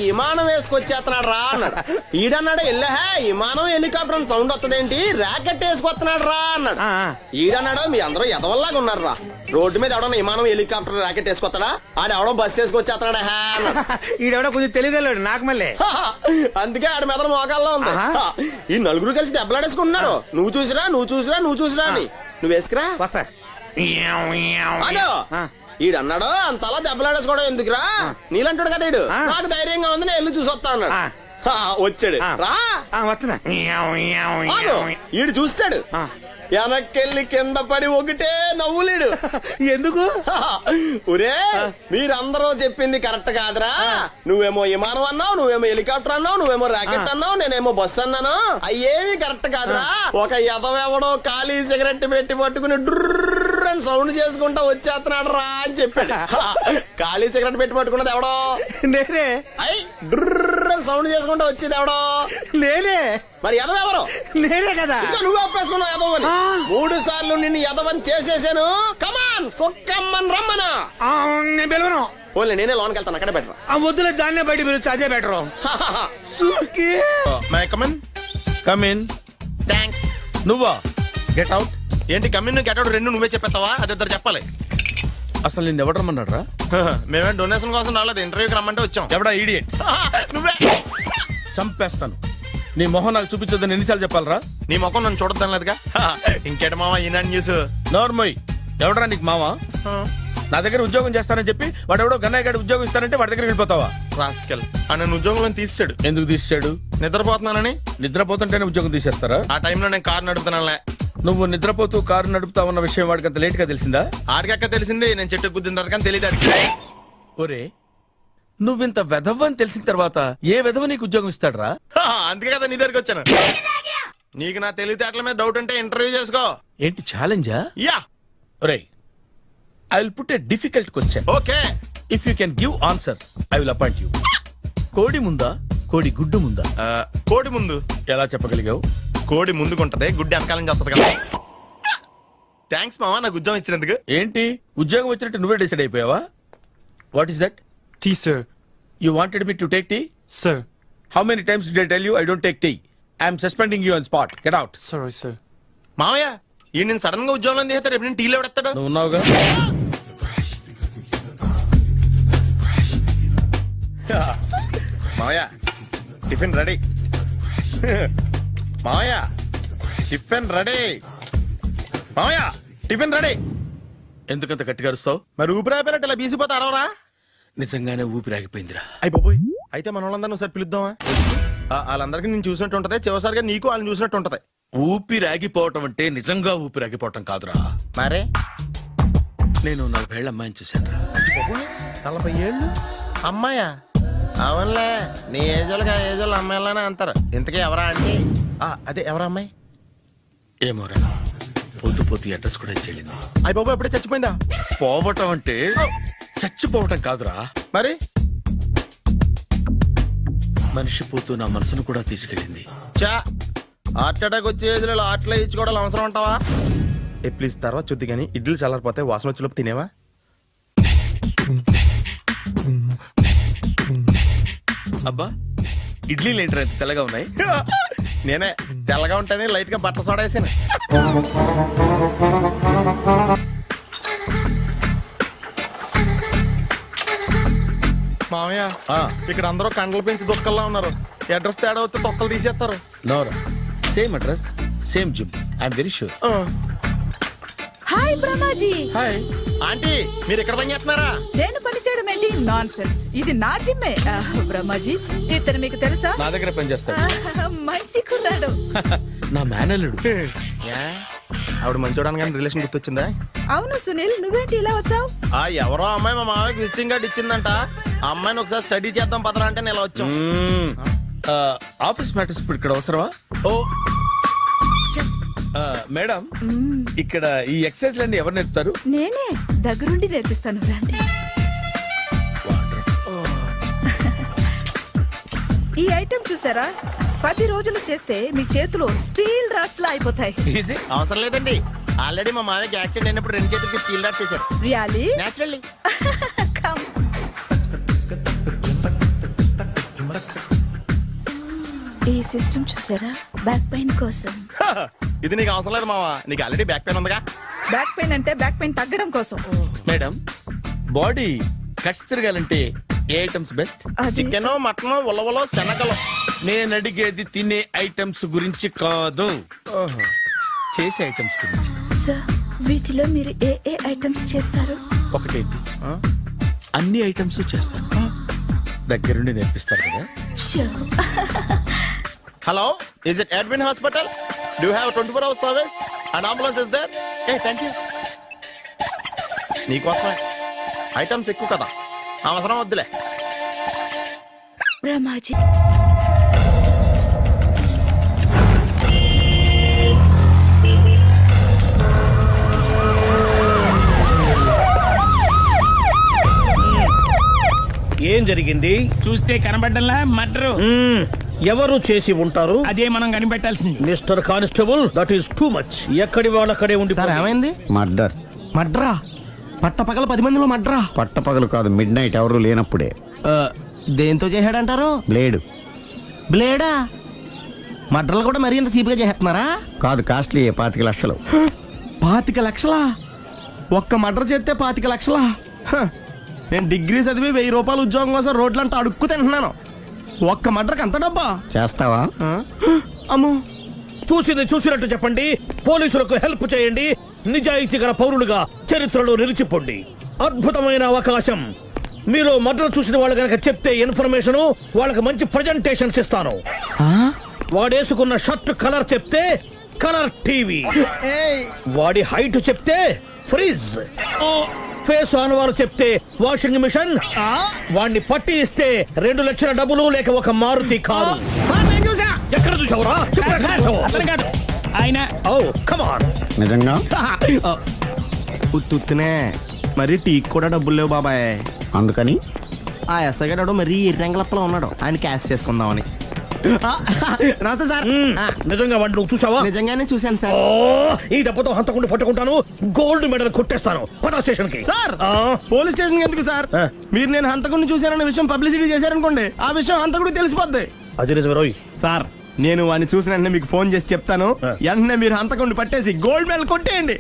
విమానం వేసుకొచ్చేస్తున్నాడు రా అన్నాడు. ఈడన్నాడు, ఎల్లహే విమానం హెలికాప్టర్ సౌండ్ వస్తుందేంటి, ర్యాకెట్ వేసుకొస్తున్నాడు రా అన్నాడు. ఈడన్నాడు, మీ అందరూ ఎదవల్లాగా ఉన్నారు రా, రోడ్డు మీద ఎవడన్నా విమానం హెలికాప్టర్ ర్యాకెట్ వేసుకొస్తాడా? ఆడెవడో బస్సు వేసుకొచ్చేస్తున్నాడా హే అన్నాడు. ఈడెవడో కొంచెం తెలియగలడు నాకు మళ్ళీ. అందుకే ఆడ మెదడు మోకాల్లో ఉంది. ఈ నలుగురు కలిసి దెబ్బలాడేసుకుంటున్నారు. నువ్వు చూసిరా అని. నువ్వు వేసుకురా. వస్తా. ఈడన్నాడు, అంతలా దెబ్బలాడేసుకోవడం ఎందుకురా, నీలంటాడు కదా ఈడు. నాకు ధైర్యంగా ఉంది, నేను వెళ్ళి చూసి వస్తా అన్నాడు. వచ్చాడు రా. వస్తున్నా. ఈడు చూస్తాడు, వెనక్కెళ్ళి కింద పడి ఒకటే నవ్వులేడు. ఎందుకు? ఒరే మీరందరూ చెప్పింది కరెక్ట్ కాదురా. నువ్వేమో విమానం అన్నావు, నువ్వేమో హెలికాప్టర్ అన్నావు, నువ్వేమో రాకెట్ అన్నావు, నేనేమో బస్సు అన్నాను. అయ్యేవి కరెక్ట్ కాదురా. ఒక ఎదవెవడో ఖాళీ సిగరెట్ పెట్టి పట్టుకుని డ్రర్ అని సౌండ్ చేసుకుంటా వచ్చేస్తున్నాడు రా అని చెప్పాడు. ఖాళీ సిగరెట్ పెట్టి పట్టుకున్నది ఎవడో? నేనే. అయ్యి డ్రర్ అని సౌండ్ చేసుకుంటా వచ్చేది ఎవడో? నేనే. మరి ఎదవెవరు? నేనే కదా. నువ్వు ఒప్పేసుకున్నావు ఎదవని. 3 సార్లు నిన్ను ఎదవని చేసేసాను. కమాన్ సొక్కమ్మని రమ్మను. నేను పిలవను. ఓన్లీ నేనే లోనికి వెళ్తాను, అక్కడే బెటర్. వద్దులే, దాన్నే బయట పిలుస్తా, అదే బెటర్. కమిన్. థ్యాంక్స్. నువ్వా? Get out. ఏంటి కమిన్ గెట్ అవుట్ రెండు నువ్వే చెప్పేస్తావా? అది ఇద్దరు చెప్పాలి. అసలు నేను ఎవరు రమ్మన్నాడు రా? మేమే డొనేషన్ కోసం రాలేదు, ఇంటర్వ్యూకి రమ్మంటే వచ్చాం. ఎవడా ఈడియట్? నువ్వే. చంపేస్తాను. నీ మొహం నాకు చూపించొద్దని ఎన్నిసార్లు చెప్పాలరా? నీ మొహం నన్ను చూడద్దాం లేదుగా. ఇంకేట మావా ఈనాడు న్యూస్. నోర్మోయ్, ఎవడరా నీకు మావా? నా దగ్గర ఉద్యోగం చేస్తానని చెప్పి వాడు ఎవడో గన్నయ్య గారి ఉద్యోగం ఇస్తానంటే వాడి దగ్గర వెళ్ళిపోతావా? రాస్కెల్. నన్ను ఉద్యోగంలో తీసాడు. ఎందుకు తీసాడు? నిద్రపోతున్నానని. నిద్రపోతుంటేనే ఉద్యోగం తీసేస్తారా? ఆ టైంలో నేను కారు నడుపుతున్నానులే. నువ్వు నిద్రపోతూ కారు నడుపుతావన్న విషయం వాడికి అంత లేట్ గా తెలిసిందా? ఆడికక్క తెలిసింది, నేను చెట్టు గుద్దిన తర్వాత కానీ తెలియదు. ఒరే నువ్వింత వెధవ్ అని తెలిసిన తర్వాత ఏ వెధవ నీకు ఉద్యోగం ఇస్తాడరా? అందుకే కదా నీ దగ్గరికి వచ్చాను. నీకు నా తెలివితేటల మీద డౌట్ అంటే ఇంటర్వ్యూ చేసుకో. ఏంటి ఛాలెంజా? యా. ఒరే I will put a difficult question. Okay. If you can give answer I will appoint you. కోడి ముందా కోడి గుడ్డు ముందా? కోడి ముందు. ఎలా చెప్పగలిగావు? కోడి ముందుకుంటది, గుడ్డి వెనకాలం చేస్తుంది కదా. థ్యాంక్స్ మావా నాకు ఉద్యోగం ఇచ్చినందుకు. ఏంటి ఉద్యోగం వచ్చినట్టు నువ్వే డిసైడ్ అయిపోయావా? What is that? Tea sir. You wanted me to take tea? Sir. How many times did I tell you I don't take tea? I'm suspending you on spot. Get out. Sorry sir. మావయ్య ఈ నేను సడన్ గా ఉద్యోగంలో తీస్తాడు, రేపు నేను టీలో పెడతాడు. నువ్వు ఉన్నావుగా. మావయ్య టిఫిన్ రెడీ. మావయ్య టిఫిన్ రెడీ. మావయ్య టిఫిన్ రెడీ. ఎందుకంత గట్టిగా అరుస్తావు? మరి ఊపిరి అయిపోయినట్టు ఇలా బీసిపోతే అరవరా? నిజంగానే ఊపిరాగిపోయిందిరా. అయిపోయి అయితే మన వాళ్ళందరినీ ఒకసారి పిలుద్దామా? వాళ్ళందరికీ నేను చూసినట్టు ఉంటది, చివరిసారిగా నీకు వాళ్ళని చూసినట్టు ఉంటది. ఊపిరాగిపోవటం అంటే నిజంగా ఊపిరాగిపోవటం కాదురా. మరే నేను 40 ఏళ్ల అమ్మాయిని చూశాను రా. 40 ఏళ్ళు అమ్మాయా? అవునులే, నీ ఏజోళ్ళకి ఆ ఏజోళ్ళు అమ్మాయిలానే అంటారు. ఇంతకీ ఎవరా అంటే? అదే ఎవరా అమ్మాయి? ఏమోరా, పొద్దు పొద్దు అడ్రస్ కూడా చెల్లింది. అయ్యి బాబు ఎప్పుడే చచ్చిపోయిందా? పోవటం అంటే చచ్చిపోవటం కాదురా, మరి మనిషి పోతూ నా మనసును కూడా తీసుకెళ్ళింది. చా హార్ట్ అటాక్ వచ్చే ఏజ్లో హార్ట్లో ఇచ్చుకోవడం అవసరం ఉంటావా? ప్లీజ్ తర్వాత చూద్ది కానీ ఇడ్లీ చల్లారిపోతే వాసన వచ్చేలోపు తినేవా? అబ్బా ఇడ్లీలు ఏంట్రా ఇంత తెల్లగా ఉన్నాయి? నేనే తెల్లగా ఉంటానే లైట్ గా బట్టలు సోడా వేసాను. మామయ్య ఇక్కడ అందరూ కండలు పెంచి దుక్కల్లా ఉన్నారు. అడ్రస్ తేడా వస్తే తొక్కలు తీసేస్తారు. నోరా, same address same gym. I'm very sure. Hi Brahmaji. Hi aunty, మీరు ఇక్కడ పని చేస్తున్నారా? నేను పని చేయడం ఏంటి? Nonsense. ఇది నా జిమ్మే. బ్రహ్మాజీ ఇతను మీకు తెలుసా? నా దగ్గర పని చేస్తాడు. మంచి కుర్రాడు. నా మేనల్లుడు. ఆవిడ మంచోడానికి కానీ రిలేషన్ గుర్తొచ్చిందా? అవును సునీల్, నువ్వేంటి ఇలా వచ్చావు? ఎవరో అమ్మాయి మా మామయ్యకి విజిటింగ్ కార్డ్ ఇచ్చిందంట. ఆ అమ్మాయిని ఒకసారి స్టడీ చేద్దాం పదరా అంటే నేను ఇలా వచ్చాం. ఆఫీస్ మ్యాటర్స్ ఇప్పుడు ఇక్కడ అవసరమా? ఓ మేడం, ఇక్కడ ఈ ఎక్సర్సైజ్ లన్నీ ఎవరు నేర్పుతారు? నేనే దగ్గరుండి నేర్పిస్తాను, రండి. ఈ ఐటెం చూసారా? 10 రోజులు చేస్తే మీ చేతులు స్టీల్ రాట్స్ లా అయిపోతాయి. అవసరం లేదండి, ఆల్రెడీ మా మామయ్యకి యాక్సిడెంట్ అయినప్పుడు 2 చేతులకి స్టీల్ డాట్ చేశారు. రియల్లీ? నేచురల్లీ. కమ్. ఈ సిస్టమ్ చూసారా? బ్యాక్ పెయిన్ కోసం. ఇది నీకు అవసరం లేదు మావా, నీకు ఆల్రెడీ బ్యాక్ పెయిన్ ఉందిగా. బ్యాక్ పెయిన్ అంటే బ్యాక్ పెయిన్ తగ్గడం కోసం. మేడం, బాడీ కట్స్ తిరగాలంటే ఏ ఐటమ్స్ బెస్ట్? చికెన్, మటన్, ఉలవలో, శనగలు. నేను అడిగేది తినే ఐటమ్స్ గురించి కాదు, చేసే ఐటమ్స్ గురించి. సార్, వీటిలో మీరు ఏ ఏ ఐటమ్స్ చేస్తారు? ఒకటేంటి, అన్ని ఐటమ్స్ చేస్తాను. దగ్గరుండి నేర్పిస్తారు కదా. Hello, is it admin hospital? Do you have 24 hours service and ambulance is there? Thank you. నీకోసమే ఐటమ్స్ ఎక్కువ కదా, అవసరం వద్దులే. బ్రహ్మాజీ, ఏం జరిగింది? చూస్తే కనబడ్డంలా మర్డరు. ఎవరు చేసి ఉంటారు? అదే మనం కనిపెట్టాల్సింది. Mister constable, that is too much. ఎక్కడి వాళ్ళక్కడే ఉండి. ఏమైంది? మర్డర్. మడ్రా? పట్టపగల 10 మందిలో మడ్రా? పట్టపగలు కాదు, మిడ్ నైట్ ఎవరు లేనప్పుడే. దేంతో చేశాడంటారు? బ్లేడ్. బ్లేడా? మడ్రలు కూడా మరీ ఇంత చీప్గా చేస్తున్నారా? కాదు, కాస్ట్లీ 25 లక్షలు. 25 లక్షలా? ఒక్క మడ్ర చేస్తే 25 లక్షలా? నేను డిగ్రీ చదివి 1000 రూపాయలు ఉద్యోగం కోసం రోడ్లంతా అడుక్కు తింటున్నాను. ఒక్క మడ్రకు అంత డబ్బా? చేస్తావా? అమ్మో, చూసింది చూసినట్టు చెప్పండి. పోలీసులకు హెల్ప్ చేయండి. నిజాయితీ గల పౌరులుగా చరిత్రలో నిలిచిపోండి. అద్భుతమైన అవకాశం. మీరు మర్డర్ చూసిన వాళ్ళు కనుక చెప్తే ఇన్ఫర్మేషన్, వాళ్ళకి మంచి ప్రజెంటేషన్స్ ఇస్తాను. వాడేసుకున్న షర్ట్ కలర్ చెప్తే కలర్ టీవీ, వాడి హైట్ చెప్తే ఫ్రిజ్, ఫేస్ ఆన్ వారు చెప్తే వాషింగ్ మిషన్, వాడిని పట్టి ఇస్తే 2 లక్షల డబ్బులు లేక ఒక మారుతి కారు. ఎక్కడ చూసావురా? కాదు ఆయన. Oh come on. నిజంగా? ఉత్తునే మరి టీకి కూడా డబ్బులు లేవు బాబాయ్. అందుకని ఆ ఎస్ఐ గారు మరీ ఎర్రంగలప్పలో ఉన్నాడు, ఆయన క్యాష్ చేసుకుందామని. నమస్తే సార్. నిజంగా వాడిని నువ్వు చూసావా? నిజంగానే చూశాను సార్. ఈ దెబ్బతో హంతకుండా పట్టుకుంటాను, గోల్డ్ మెడల్ కొట్టేస్తాను. పద స్టేషన్ కి. సార్ పోలీస్ స్టేషన్ ఎందుకు సార్? మీరు నేను హంతకుడిని చూశానన్న విషయం పబ్లిసిటీ చేశారనుకోండి, ఆ విషయం హంతకుడికి తెలిసిపోద్ది. అది నిజమే రోయ్. సార్ నేను వాడిని చూసిన వెంటనే మీకు ఫోన్ చేసి చెప్తాను, వెంటనే మీరు హంతకుడిని పట్టేసి గోల్డ్ మెడల్ కొట్టేయండి.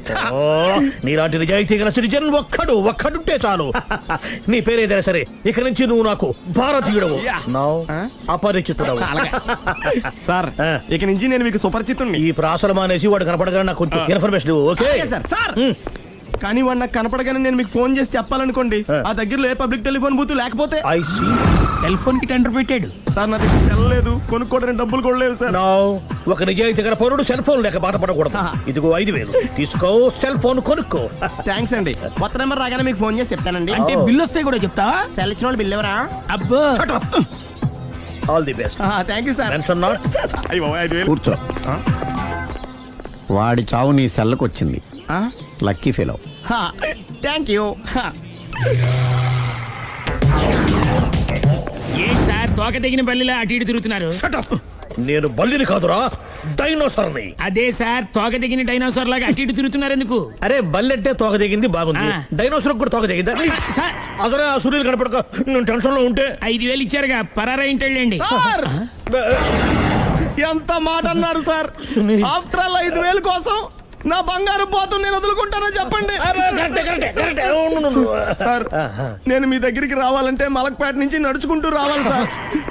నీలాంటి నిజాయితీ గల సిటిజన్ ఒక్కడుంటే చాలు. నీ పేరేదైనా సరే, ఇక నుంచి నువ్వు నాకు భారతీయుడవు, అపరిచితుడవు. సార్ ఇక నుంచి నేను మీకు సుపరిచితుడిని. ఈ ప్రాసలు మానేసి వాడు కనపడగానే నాకు కొంచెం ఇన్ఫర్మేషన్. Okay sir. సార్ కానీ వాడు నాకు కనపడగానే నేను మీకు ఫోన్ చేసి చెప్పాలనుకోండి, ఆ దగ్గరలో ఏ పబ్లిక్ టెలిఫోన్ బూత్ లేకపోతే సెల్ ఫోన్ కి టెండర్ పెట్టాడు. సార్ నా దగ్గర సెల్ లేదు, కొనుక్కోవడానికి డబ్బులు కూడా లేవు సార్. ఒక నిజాయితీ గల పౌరుడు సెల్ ఫోన్ లేక బాధపడకూడదు. ఇదిగో 5,000 తీసుకో, సెల్ ఫోన్ కొనుక్కో. థ్యాంక్స్ అండి. కొత్త నెంబర్ రాగానే మీకు ఫోన్ చేసి చెప్తానండి. అంటే బిల్ వస్తే కూడా చెప్తావా? సెల్ ఇచ్చిన వాళ్ళు బిల్ ఎవరా? అబ్బో all the best. Thank you sir. Mention not. కూర్చో. వాడి చావు నీ సెల్లకు వచ్చింది. Lucky fellow. Thank you. A sir తోక తెగిన బల్లిలా అటు ఇటు తిరుగుతున్నారు? నేను బల్లిని కాదురా, డైనోసార్ని. అదే సార్ తోక తెగిన డైనోసార్ లాగా అటు ఇటు తిరుగుతున్నారు ఎందుకు? అరే బల్లెట్టే తోక దిగింది బాగుంది, డైనోసార్ కూడా తోక దిగిందా? అసలే ఆ సూర్యులు కనపడక నేను టెన్షన్ లో ఉంటే 5,000 ఇచ్చారుగా, పరారా ఇంటెళ్ళండి. ఎంత మాట అన్నారు సార్? ఆఫ్టర్ ఆల్ 5,000 కోసం నా బంగారు పోతు నేను వదులుకుంటానని చెప్పండి. సార్ నేను మీ దగ్గరికి రావాలంటే మలక్పేట నుంచి నడుచుకుంటూ రావాలి సార్.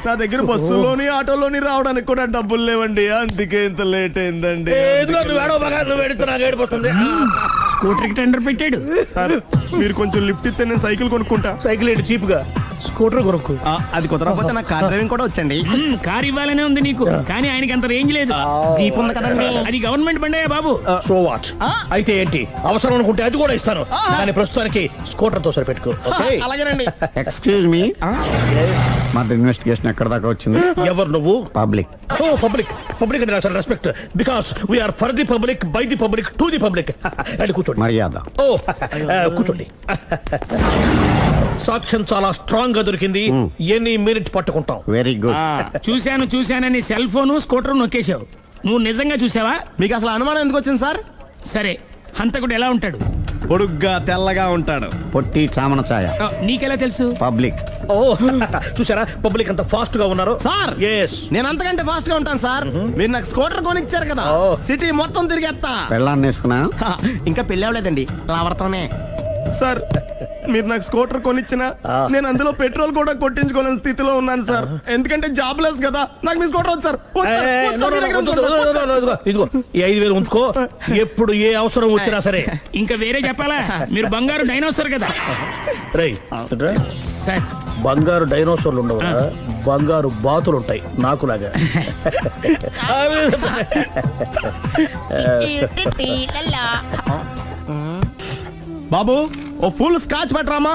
నా దగ్గర బస్సులోని ఆటోలోని రావడానికి కూడా డబ్బులు లేవండి, అందుకే ఇంత లేట్ అయిందండి. స్కూటర్ కి టెండర్ పెట్టాడు. సార్ మీరు కొంచెం లిఫ్ట్ ఇస్తే నేను సైకిల్ కొనుక్కుంటా. సైకిల్ ఏంటి చీప్ గా, స్కూటర్ కొనుక్కు. అది కుదరకపోతే నాకు కార్ డ్రైవింగ్ కూడా వచ్చండి. కార్ ఇవ్వాలనే ఉంది నీకు, కానీ ఆయనకి అంత రేంజ్ లేదు. జీప్ ఉంది కదండి. అది గవర్నమెంట్ బండే బాబు. So what? అయితే ఏంటి, అవసరం అనుకుంటే అది కూడా ఇస్తాను, కానీ ప్రస్తుతానికి స్కూటర్ తో సరిపెట్టుకో. అలాగేనండి. ఎక్స్క్యూజ్ మీ, మరి ఇన్వెస్టిగేషన్ ఎక్కడ దాకా వచ్చింది? ఎవరు నువ్వు? పబ్లిక్. ఓ పబ్లిక్. పబ్లిక్ అంటే చాలా respect, because we are for the public, by the public, to the public. అది కూర్చోండి. మర్యాద. ఓ కూర్చోండి. సాక్ష్యం చాలా స్ట్రాంగ్ గా దొరికింది, ఎన్ని మినిట్ పట్టుకుంటాం. Very good. చూశానని సెల్ ఫోన్ స్కూటర్ నొక్కేశావు. నువ్వు నిజంగా చూసావా? మీకు అసలు అనుమానం ఎందుకు వచ్చింది సార్? సరే హంతకుడు ఎలా ఉంటాడు? పొడుగ్గా తెల్లగా ఉంటాడు, పొట్టి చామన ఛాయ. నీకెలా తెలుసు? పబ్లిక్. ఓ చూసారా పబ్లిక్ అంత ఫాస్ట్ గా ఉన్నారు. సార్ నేను అంతకంటే ఫాస్ట్ గా ఉంటాను సార్. మీరు నాకు స్కూటర్ కొనిచ్చారు కదా, సిటీ మొత్తం తిరిగేస్తా. పెళ్ళాన్ని వేసుకున్నా? ఇంకా పెళ్ళి అవ్వలేదండి, లావర్తోనే. సార్ మీరు నాకు స్కూటర్ కొనిచ్చిన నేను అందులో పెట్రోల్ కూడా కొట్టించుకోలేని స్థితిలో ఉన్నాను సార్, ఎందుకంటే జాబ్ లెస్ కదా. నాకు మీ స్కూటర్ వద్దు సార్. ఇదిగో ఈ 5,000 ఉంచుకో, ఎప్పుడు ఏ అవసరం వచ్చినా సరే. ఇంకా వేరే చెప్పాలా? మీరు బంగారు డైనోసార్ కదా. రై సార్ బంగారు డైనోసార్లు ఉండవు, బంగారు బాతులు ఉంటాయి నాకులాగా. బాబు ఓ ఫుల్ స్కాచ్ పట్టరామా.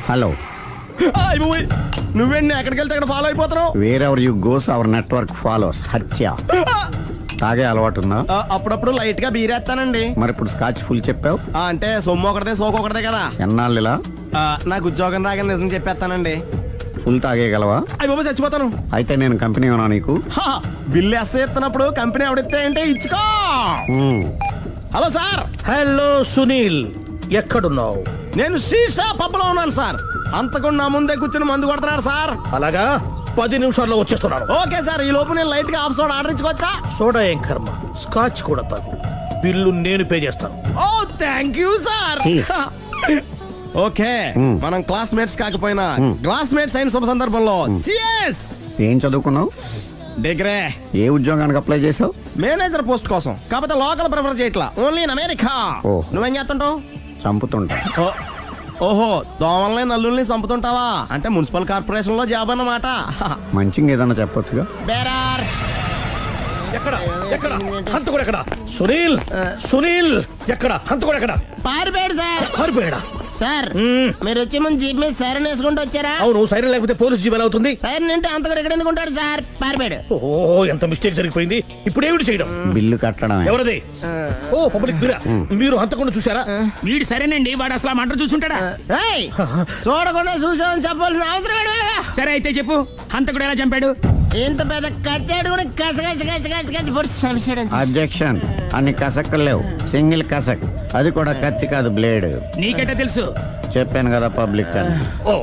హలో నువ్వేంటి ఎక్కడికి వెళ్తే అక్కడ ఫాలో అయిపోతున్నావు? Wherever you goes our network follows. హత్య. తాగే అలవాటు ఉందా? అప్పుడప్పుడు లైట్ గా బీరేస్తానండి. మరి ఇప్పుడు స్కాచ్ ఫుల్ చెప్పావు అంటే సొమ్ము ఒకటిదే సోకు ఒకటిదే కదా. ఎన్నాళ్ళు ఇలా? నాకు ఉద్యోగం రాగానే నిజం చెప్పేస్తానండి. ఫుల్ తాగేయగలవా? అయ్యి బాబు చచ్చిపోతాను. అయితే నేను కంపెనీ ఉన్నా నీకు? బిల్లు ఎత్తనప్పుడు కంపెనీ ఎవడితే అంటే ఇచ్చుకో. Hello sir. హలో సునీల్, ఎక్కడున్నావు? నేను శీషా పబ్లో ఉన్నాను సార్. అంతకుండా నా ముందే కూర్చుని మందు కొడుతున్నాడు సార్. అలాగా, 10 నిమిషాల్లో వచ్చేస్తున్నాను. Okay sir. ఈ లోపు నేను లైట్ గా హాఫ్ సోడా ఆర్డర్ ఇచ్చుకోవచ్చా? సోడా ఏం కర్మ, స్కాచ్ కూడా తాగు, బిల్లు నేను పే చేస్తాను. ఓ థ్యాంక్ యూ సార్. ఓకే మనం క్లాస్మేట్స్ కాకపోయినా క్లాస్మేట్స్ అయిన శుభ సందర్భంలో చియర్స్. ఏం చదువుకున్నావు? డిగ్రీ. ఏ ఉద్యోగానికి అప్లై చేసావు? మేనేజర్ పోస్ట్ కోసం, కాకపోతే లోకల్ ప్రిఫర్ చేయట్లా, ఓన్లీ ఇన్ అమెరికా. నువ్వేం చేస్తుంటావు? చంపుతుంటా. ఓహో, దోమల్ని నల్లుల్ని చంపుతుంటావా? అంటే మున్సిపల్ కార్పొరేషన్ లో జాబ్ అన్నమాట. మంచిగా ఏదన్నా చెప్పొచ్చుగా. బేరార్. ఎక్కడ ఎక్కడ హంతకుడు ఎక్కడ? సునీల్, సునీల్ ఎక్కడ? హంతకుడు ఎక్కడ? పారిపోయాడు సార్. పారిపోయాడా? సార్ మీరు వచ్చే ముందు జీప్ మీద సైరన్ వేసుకుంటూ వచ్చారా? అవును, సైరన్ లేకపోతే పోలీస్ జీవన్ అవుతుంది. సైరన్ అంటే అంత కూడా ఇక్కడ ఎందుకు ఉంటాడు సార్? పారిపోయాడు. ఓ ఎంత మిస్టేక్ జరిగిపోయింది. ఇప్పుడు ఏమిటి చేయడం? బిల్లు కట్టడం. ఎవరది? ఓ పబ్లిక్ మీరా? మీరు హంతకుండా చూసారా? వీడు సరేనండి, వాడు అసలు ఆ మంట చూసుంటాడా? చూడకుండా చూసామని చెప్పాల్సిన అవసరం లేదు. సరే అయితే చెప్పు, హంతకుడు ఎలా చంపాడు? ఇంత పెద్ద కచ్చాడు కూడా కచ్చ పొడి సమస్యడు. అబ్జెక్షన్. అన్ని కసక్కులు లేవు, సింగిల్ కసక్, అది కూడా కత్తి కాదు బ్లేడ్. నీకెట్టా తెలుసు? చెప్పాను కదా పబ్లిక్ అని. Oh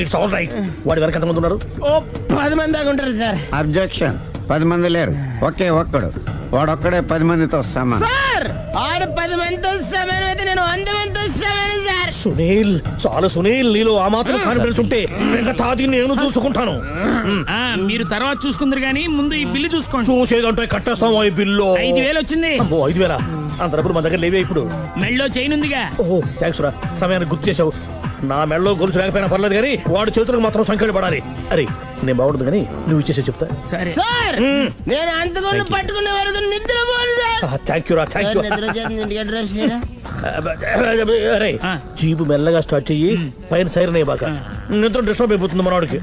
it's all right. వాడి వరకు ఎంతమంది ఉన్నారు? ఓ 10 మంది దాకా ఉంటారు సార్. అబ్జెక్షన్. 10 మంది లేరు, ఒకే ఒక్కడు, వాడొక్కడే 10 మందితో సమానం. సార్ ఆడు 10 మందితో సమానం అయితే నేను 100 మందితో సమానం సార్. సునీల్, చాలా సునీల్, నీలో ఆ మాత్రం కాన్ఫిడెన్స్ ఉంటే మిగతాది నేను చూసుకుంటాను. మీరు తర్వాత చూసుకుందరు గానీ ముందు ఈ బిల్లు చూసుకోండి. చూసేదంటే కట్టేస్తాం. ఈ బిల్లు 5,000 వచ్చింది. 5,000? అంత డబ్బులు మన దగ్గర లేవే ఇప్పుడు. మెళ్ళో చైన్ ఉందిగా. ఓహో థ్యాంక్స్ రా, సమయానికి గుర్తు చేసావు. నా మెడలో గొలుసు లేకపోయినా పర్లేదు కానీ వాడి చేతులకు మాత్రం సంఖ్యలు పడాలి. అరే నేను బాగుంటుంది కానీ నువ్వు ఇచ్చేసే చెప్తా. సరే సార్ నేను అంతకుండా పట్టుకునే వరకు నిద్రపోను సార్. థ్యాంక్ యూ రా, థ్యాంక్ యూ. నిద్ర చేస్తుంది ఇంటికి డ్రైవ్ చేయరా? అరే జీపు మెల్లగా స్టార్ట్ చెయ్యి, పైన సైరన్ అయ్యాక నిద్ర డిస్టర్బ్ అయిపోతుంది మనవాడికి.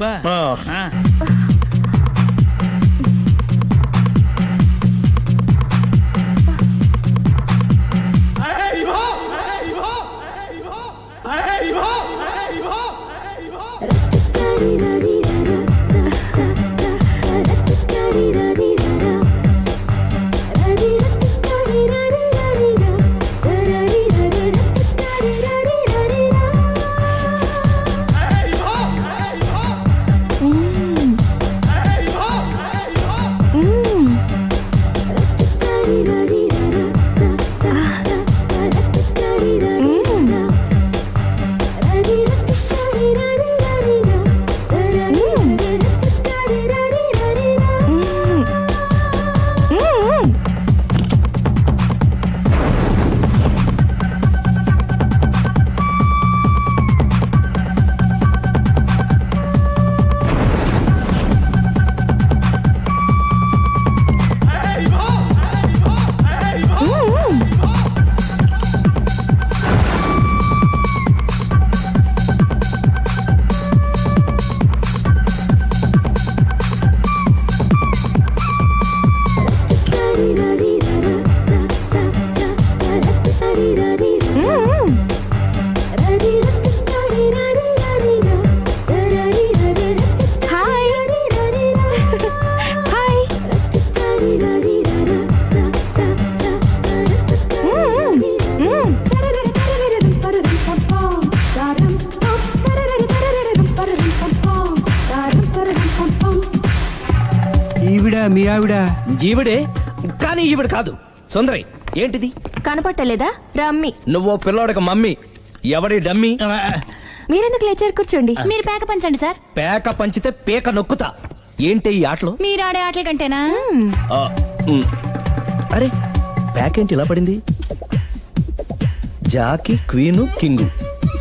మీ ఆవిడ? ఈవిడే, కానీ ఈవిడ కాదు. సుందరి ఏంటిది కనపట్టలేదా? రమ్మి. నువ్వు పిల్లోడికి మమ్మీ. ఎవడి డమ్మీ? మీరెందుకు లేచారు? కూర్చోండి. మీరు పేక పంచండి సార్. పేక పంచితే పేక నొక్కుతా. ఏంటి ఈ ఆటలు? మీరు ఆడే ఆటల కంటేనా? అరే పేక ఏంటి ఇలా పడింది? జాకీ, క్వీను, కింగు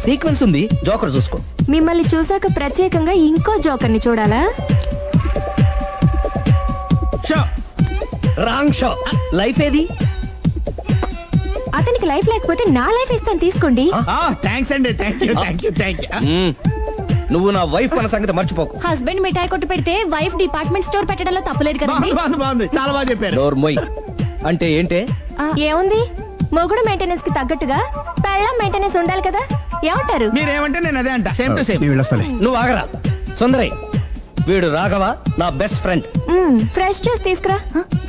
సీక్వెన్స్ ఉంది. జోకర్ చూసుకో. మిమ్మల్ని చూసాక ప్రత్యేకంగా ఇంకో జోకర్ని చూడాలా? Wrong show. లైఫ్ ఏది? అతనికి లైఫ్ లేకపోతే నా లైఫ్ ఇస్తాను, తీసుకోండి. థ్యాంక్స్ అండి. Thank you. నువ్వు నా వైఫ్ అన్న సంగతి మర్చిపోకు. హస్బెండ్ మిఠాయి కొట్టు పెడితే వైఫ్ డిపార్ట్మెంట్ స్టోర్ పెట్టడంలో తప్పులేదు కదండి. బాగుంది, చాలా బాగా చెప్పారు. డోర్ మొయ్. అంటే ఏంటే? ఏముంది, మొగుడు మెయింటెనెన్స్ కి తగ్గట్టుగా పెళ్ళం మెయింటెనెన్స్ ఉండాలి కదా. ఏమంటారు? మీరేమంటే నేను అదే అంట. Same to same. నువ్వు ఆగరా. సుందరై, వీడు రాఘవ, నా బెస్ట్ ఫ్రెండ్. ఫ్రెష్ జ్యూస్ తీసుకురా.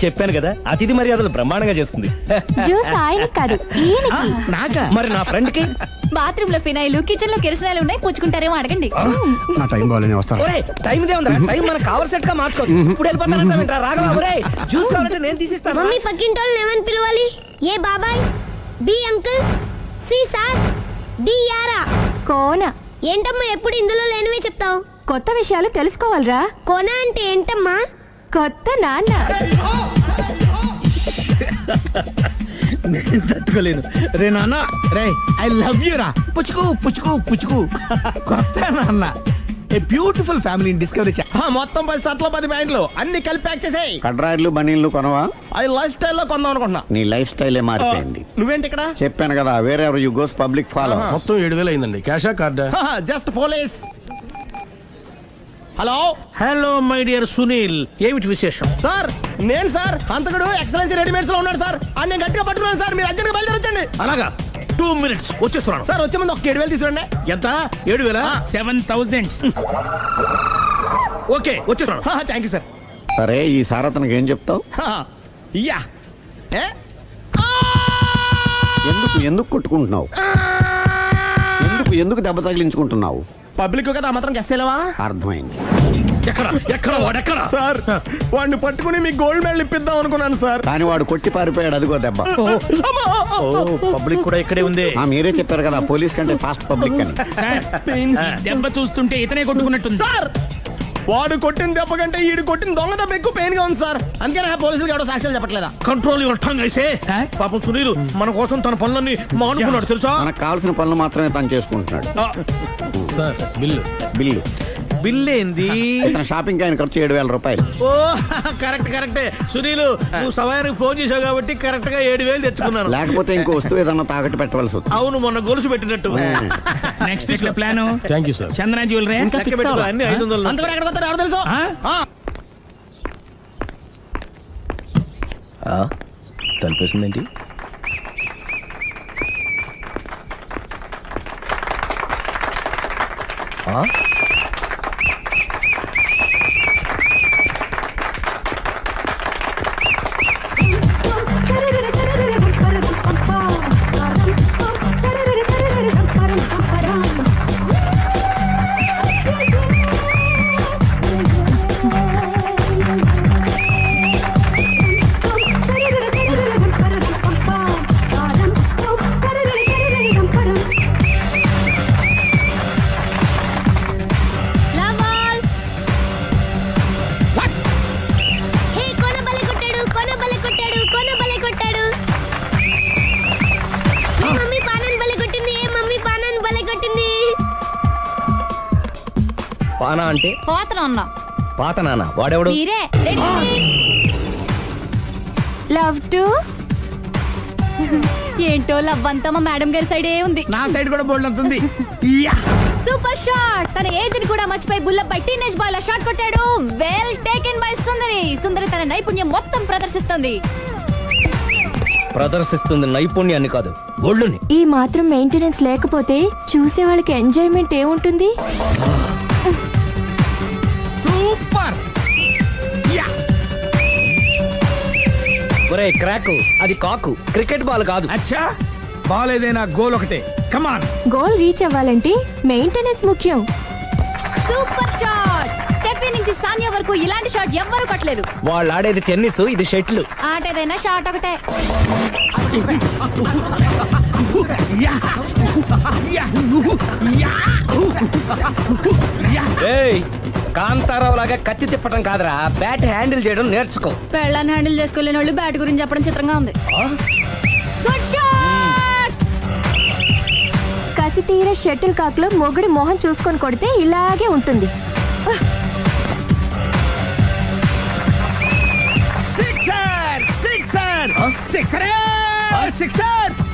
చెప్పాను కదా, అతిథి మర్యాదలు బ్రహ్మాండంగా చేస్తుంది. జ్యూస్ ఆయనకి కాదు, ఈయనకి. నాకా? మరి నా ఫ్రెండ్ కి? బాత్రూమ్ లో ఫినాయిల్, కిచెన్ లో కిరసనాయిలు ఉన్నాయి, పుచ్చుకుంటారేమో అడగండి. నా టైం బాగాలేని వస్తాను. టైం ఇదే ఉందా? టైం మనకు కావర్ సెట్ గా మార్చుకోవచ్చు. ఇప్పుడు వెళ్ళిపోతానంటా రాఘవ. ఒరే జ్యూస్ కావాలంటే నేను తీసిస్తాను. మమ్మీ పక్కింటోళ్ళని ఏమని పిలవాలి? ఏ బాబాయ్, B uncle, C sir, D యారా, కోన. ఏంటమ్మా ఎప్పుడు ఇందులో లేనివే చెప్తావు? కొత్త విషయాలు తెలుసుకోవాలరా. కోన అంటే ఏంటమ్మా? కొత్త నాన్న. నేను తట్టుకోలేను. రే నాన్న, రే ఐ లవ్ యూ రా. పుచ్చుకు పుచ్చుకు పుచ్చుకు. కొత్త నాన్న. ఏ బ్యూటిఫుల్ ఫ్యామిలీని డిస్కవరీ మొత్తం 10 షర్ట్లు 10 ప్యాంట్లు అన్ని కలిపి ప్యాక్ చేసేయ్. కడ్రాయిలు బనీళ్లు కొనవా? అది లైఫ్ స్టైల్లో కొందాం అనుకుంటున్నా. నీ లైఫ్ స్టైలే మారిపోయింది. నువ్వేంటి ఇక్కడ? చెప్పాను కదా, వేరే ఎవరు యు గోస్ పబ్లిక్ ఫాలో. మొత్తం 7,000 అయిందండి. క్యాషా కార్డా? Just police. Hello hello my dear Sunil, ఏమిటి విశేషం? సార్, నేను సార్ హంతకుడు ఎక్సలెన్సీ రెడీమేడ్స్ లో ఉన్నాడు సార్. అని నేను గట్టిగా పట్టుకున్నాను సార్. మీరు అర్జెంట్గా బయలుదేరొచ్చండి. అలాగా, 2 minutes వచ్చేస్తున్నాను. సార్ వచ్చే ముందు ఒక 7,000 తీసుకురండి. ఎంత? 7,000? 7,000. ఓకే, వచ్చేస్తున్నాను. Thank you sir. సరే, ఈ సార్ అతనికి ఏం చెప్తావు? యా ఎందుకు కొట్టుకుంటున్నావు? ఎందుకు దెబ్బ తగిలించుకుంటున్నావు? పబ్లిక్ కదా మాత్రం గెస్సేలేవా? అర్థమైంది. ఎక్కడ వాడెక్కడా? సార్, వాడిని పట్టుకుని మీకు గోల్డ్ మెడల్ ఇప్పిద్దాం అనుకున్నాను సార్. కానీ వాడు కొట్టి పారిపోయాడు. అదిగో దెబ్బ. పబ్లిక్ కూడా ఇక్కడే ఉంది. మీరే చెప్పారు కదా, పోలీస్ కంటే ఫాస్ట్ పబ్లిక్ అని. సార్, దెబ్బ చూస్తుంటే ఇతనే కొట్టుకున్నట్టుంది. సార్, వాడు కొట్టిన దెబ్బ కంటే ఈడు కొట్టిన దొంగ దెబ్బ ఎక్కువ పెయిన్ గా ఉంది సార్. అందుకే నా పోలీసులు ఎవడో సాక్ష్యాలు చెప్పట్లేదా? కంట్రోల్ యువర్ టంగ్ అయితే. పాపం సునీల్ మన కోసం తన పనులన్నీ మానుకున్నాడు తెలుసా? మనకు కావాల్సిన పనులు మాత్రమే తను చేసుకుంటున్నాడు. Sir, bill. బిల్ ఏంది? ఇతను షాపింగ్ ఆయన ఖర్చు 7,000 రూపాయలు. ఓ కరెక్టే. సునీల్, నువ్వు సమయానికి ఫోన్ చేసావు కాబట్టి కరెక్ట్ గా 7,000 తెచ్చుకున్నాను. లేకపోతే ఇంకో వస్తువు ఏదన్నా తాకట్టు పెట్టవలసి వస్తుంది. అవును, మొన్న గొలుసు పెట్టినట్టు. నెక్స్ట్ వీక్ లో plan. Thank you sir. Chandra jewellery. అన్ని 500. అంతవరకు ఎక్కడ పోతారు ఎవరు తెలుసు? తలిపేసిందేంటి? పానా అంటే పాత నాన్న వాడెవడు? లవ్ టు ఏంటో లవ్ అంతా మా మేడం గారి సైడే ఉంది. నా సైడ్ కూడా బోల్డ్ అంతుంది. Super shot. తన ఏజ్ ని కూడా మర్చిపోయి బుల్లపై టీనేజ్ బాయ్ లా షాట్ కొట్టాడు. వెల్ టేకెన్ బై సుందరి తన నైపుణ్యం మొత్తం ప్రదర్శిస్తుంది నైపుణ్యాన్ని కాదు, ఒళ్ళుని. ఈ మాత్రం మెయింటెనెన్స్ లేకపోతే చూసే వాళ్ళకి ఎంజాయ్మెంట్ ఏముంటుంది? సూపర్. ఒరే క్రాకు, అది కాకు, క్రికెట్ బాల్ కాదు. అచ్చా, బాల్ ఏదైనా గోల్ ఒకటే. కమాన్. గోల్ రీచ్ అవ్వాలంటే మెయింటెనెన్స్ ముఖ్యం. Super shot. స్టెఫీ నుంచి సానియా వరకు ఇలాంటి షాట్ ఎవ్వరూ కొట్టలేదు. వాళ్ళు ఆడేది టెన్నిస్, ఇది షటిల్. ఆట ఏదైనా షాట్ ఒకటే. కాంతారావు లాగా కత్తి తిప్పడం కాదురా, బ్యాట్ హ్యాండిల్ చేయడం నేర్చుకో. పెళ్ళాన్ని హ్యాండిల్ చేసుకోలేని వాళ్ళు బ్యాట్ గురించి చెప్పడం చిత్రంగా ఉంది. Good shot. కసి తీర షటిల్ కాక్ లో మొగుడి మొహం చూసుకొని కొడితే ఇలాగే ఉంటుంది.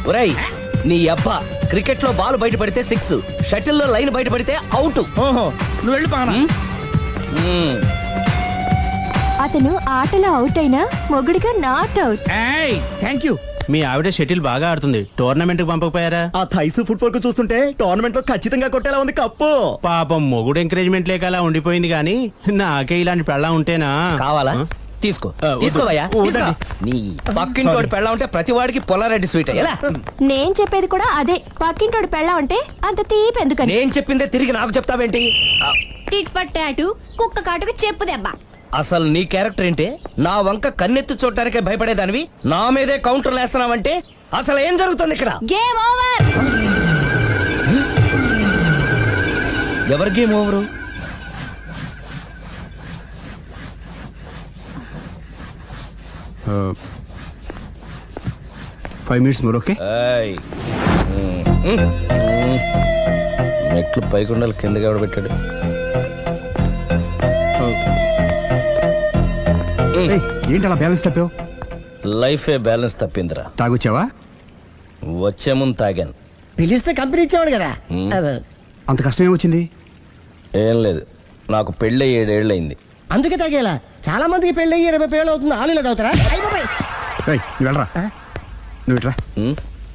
ఒరేయ్, నీ అబ్బా, క్రికెట్ లో బాల్ బయటపడితే 6, షటిల్ లో లైన్ బయటపడితే అవుట్. ఓహో, నువ్వు వెళ్ళి పానా. అతను ఆటలో అవుట్ అయినా మొగుడిగా నాట్ అవుట్. Thank you. మీ ఆవిడ షటిల్ బాగా ఆడుతుంది, టోర్నమెంట్ కి పంపకపోయారా? ఆ థైస్ ఫుట్బాల్ కు చూస్తుంటే టోర్నమెంట్ లో ఖచ్చితంగా కొట్టేలా ఉంది కప్పు. పాపం మొగుడు ఎంకరేజ్మెంట్ లేక అలా ఉండిపోయింది గానీ నాకే ఇలాంటి పెళ్ళా ఉంటేనా? కావాలా? తీసుకోవయ్యా. నీ పక్కింటోడి పెళ్ళ ఉంటే ప్రతి వాడికి పొలారెడ్డి స్వీట్. ఎలా? నేను చెప్పేది కూడా అదే. పక్కింటోడు పెళ్ళా ఉంటే అంత తీపి ఎందుకని? నేను చెప్పిందే తిరిగి నాకు చెప్తావేంటి? టిట్ పట్ టాటూ, కుక్క కాటుకు చెప్పు దెబ్బ. అసలు నీ క్యారెక్టర్ ఏంటి? నా వంక కన్నెత్తి చూడటానికే భయపడేదానివి నా మీదే కౌంటర్ వేస్తున్నావంటే అసలు ఏం జరుగుతుంది ఇక్కడ? Game over. ఎవరి game over? 5 minutes more, okay? మెట్లు పైకుండలు కిందకి ఎవడ పెట్టాడు? ఏంటి అలా బ్యాలెన్స్ తప్పావు? లైఫే బ్యాలెన్స్ తప్పిందిరా. తాగొచ్చావా? వచ్చే ముందు తాగాను. పిలిస్తే కంపెనీ ఇచ్చేవాడు కదా. అంత కష్టం ఏమొచ్చింది? ఏం లేదు, నాకు పెళ్ళి 7 ఏళ్ళయింది. అందుకే తాగేలా. చాలా మందికి పెళ్ళి 20 ఏళ్ళు అవుతుంది. ఆలు ఇలా తాగుతారా? నువ్వు వెళ్ళరా, నువ్వు ఇట్రా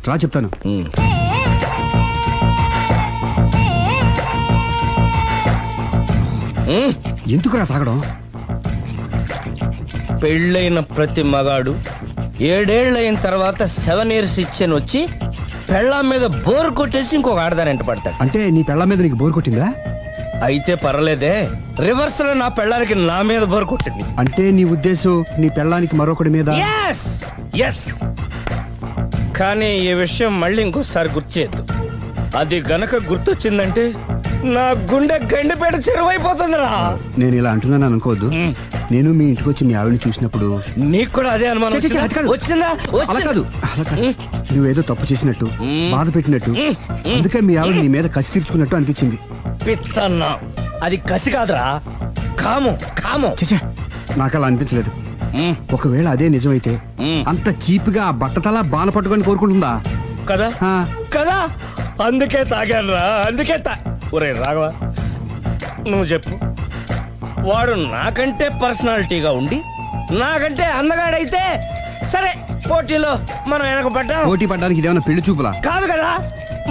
రా చెప్తాను. ఎందుకురా తాగడం? పెళ్ళైన ప్రతి మగాడు 7 ఏళ్ళైన తర్వాత 7 years ఇచ్చాను వచ్చి పెళ్ళాం మీద బోర్ కొట్టేసి ఇంకొక ఆడదానంట పడతాడు. అంటే నీ పెళ్ళ మీద నీకు బోర్ కొట్టిందా? అయితే పర్లేదే, రివర్స్ లో నా పెళ్ళానికి నా మీద బోర్ కొట్టింది. అంటే నీ ఉద్దేశం నీ పెళ్ళానికి మరొకటి మీద? ఎస్. కానీ ఈ విషయం మళ్ళీ ఇంకోసారి గుర్తు చేయద్దు. అది గనక గుర్తొచ్చిందంటే నా గుండె గండిపేట చెరువైపోతుందిరా. నేను ఇలా అంటున్నాను అనుకోవద్దు. నేను మీ ఇంటికి వచ్చి మీ ఆవిడని చూసినప్పుడు నీకు కూడా అదే అనుమానం వచ్చిందా? అలా కాదు. నువ్వేదో తప్పు చేసినట్టు, బాధ పెట్టినట్టు, అందుకే మీ ఆవిడ నీ మీద కసి తీర్చుకున్నట్టు అనిపించింది. పిచ్చన్నా, అది కసి కాదురా, కాము. నాకు అలా అనిపించలేదు. ఒకవేళ అదే నిజమైతే అంత చీప్ గా ఆ బట్టతలా బాణ పట్టుకొని కోరుకుంటుందా? కదా కదా, అందుకే తాగాను రా, అందుకే ఒరే రాఘవ, నువ్వు చెప్పు. వాడు నాకంటే పర్సనాలిటీగా ఉండి నాకంటే అందగాడైతే సరే, పోటీలో మనం వెనక పడ్డాం. పోటీ పడ్డానికి ఇదేమన్నా పెళ్లి చూపులా? కాదు కదా,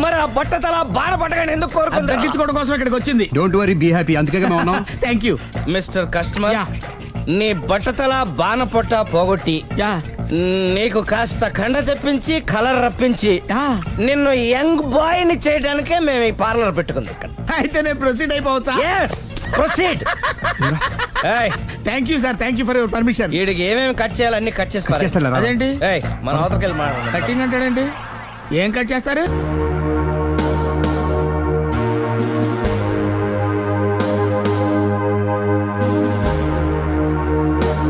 మరి ఆ బట్టతల బాణ పట్టగానే ఎందుకు కోరుకుంటా? తగ్గించుకోవడం కోసం ఇక్కడికి వచ్చింది. Don't worry, be happy. అందుకే మేము ఉన్నాం. Thank you mister customer. నీ బట్టతల బాణ పొట్ట పోగొట్టి నీకు కాస్త కండ తెప్పించి కలర్ రప్పించి నిన్ను యంగ్ బాయ్ ని చేయడానికే మేము ఈ పార్లర్ పెట్టుకుంది ఇక్కడ. అయితే నేను ప్రొసీడ్ అయిపోవచ్చా? Proceed. Thank you sir, thank you for your permission. వీడికి ఏమేమి కట్ చేయాలి అన్ని కట్ చేసి చేస్తారా? అదేంటి మన అవతలకి వెళ్ళి కటింగ్ అంటాడండి? ఏం కట్ చేస్తారు?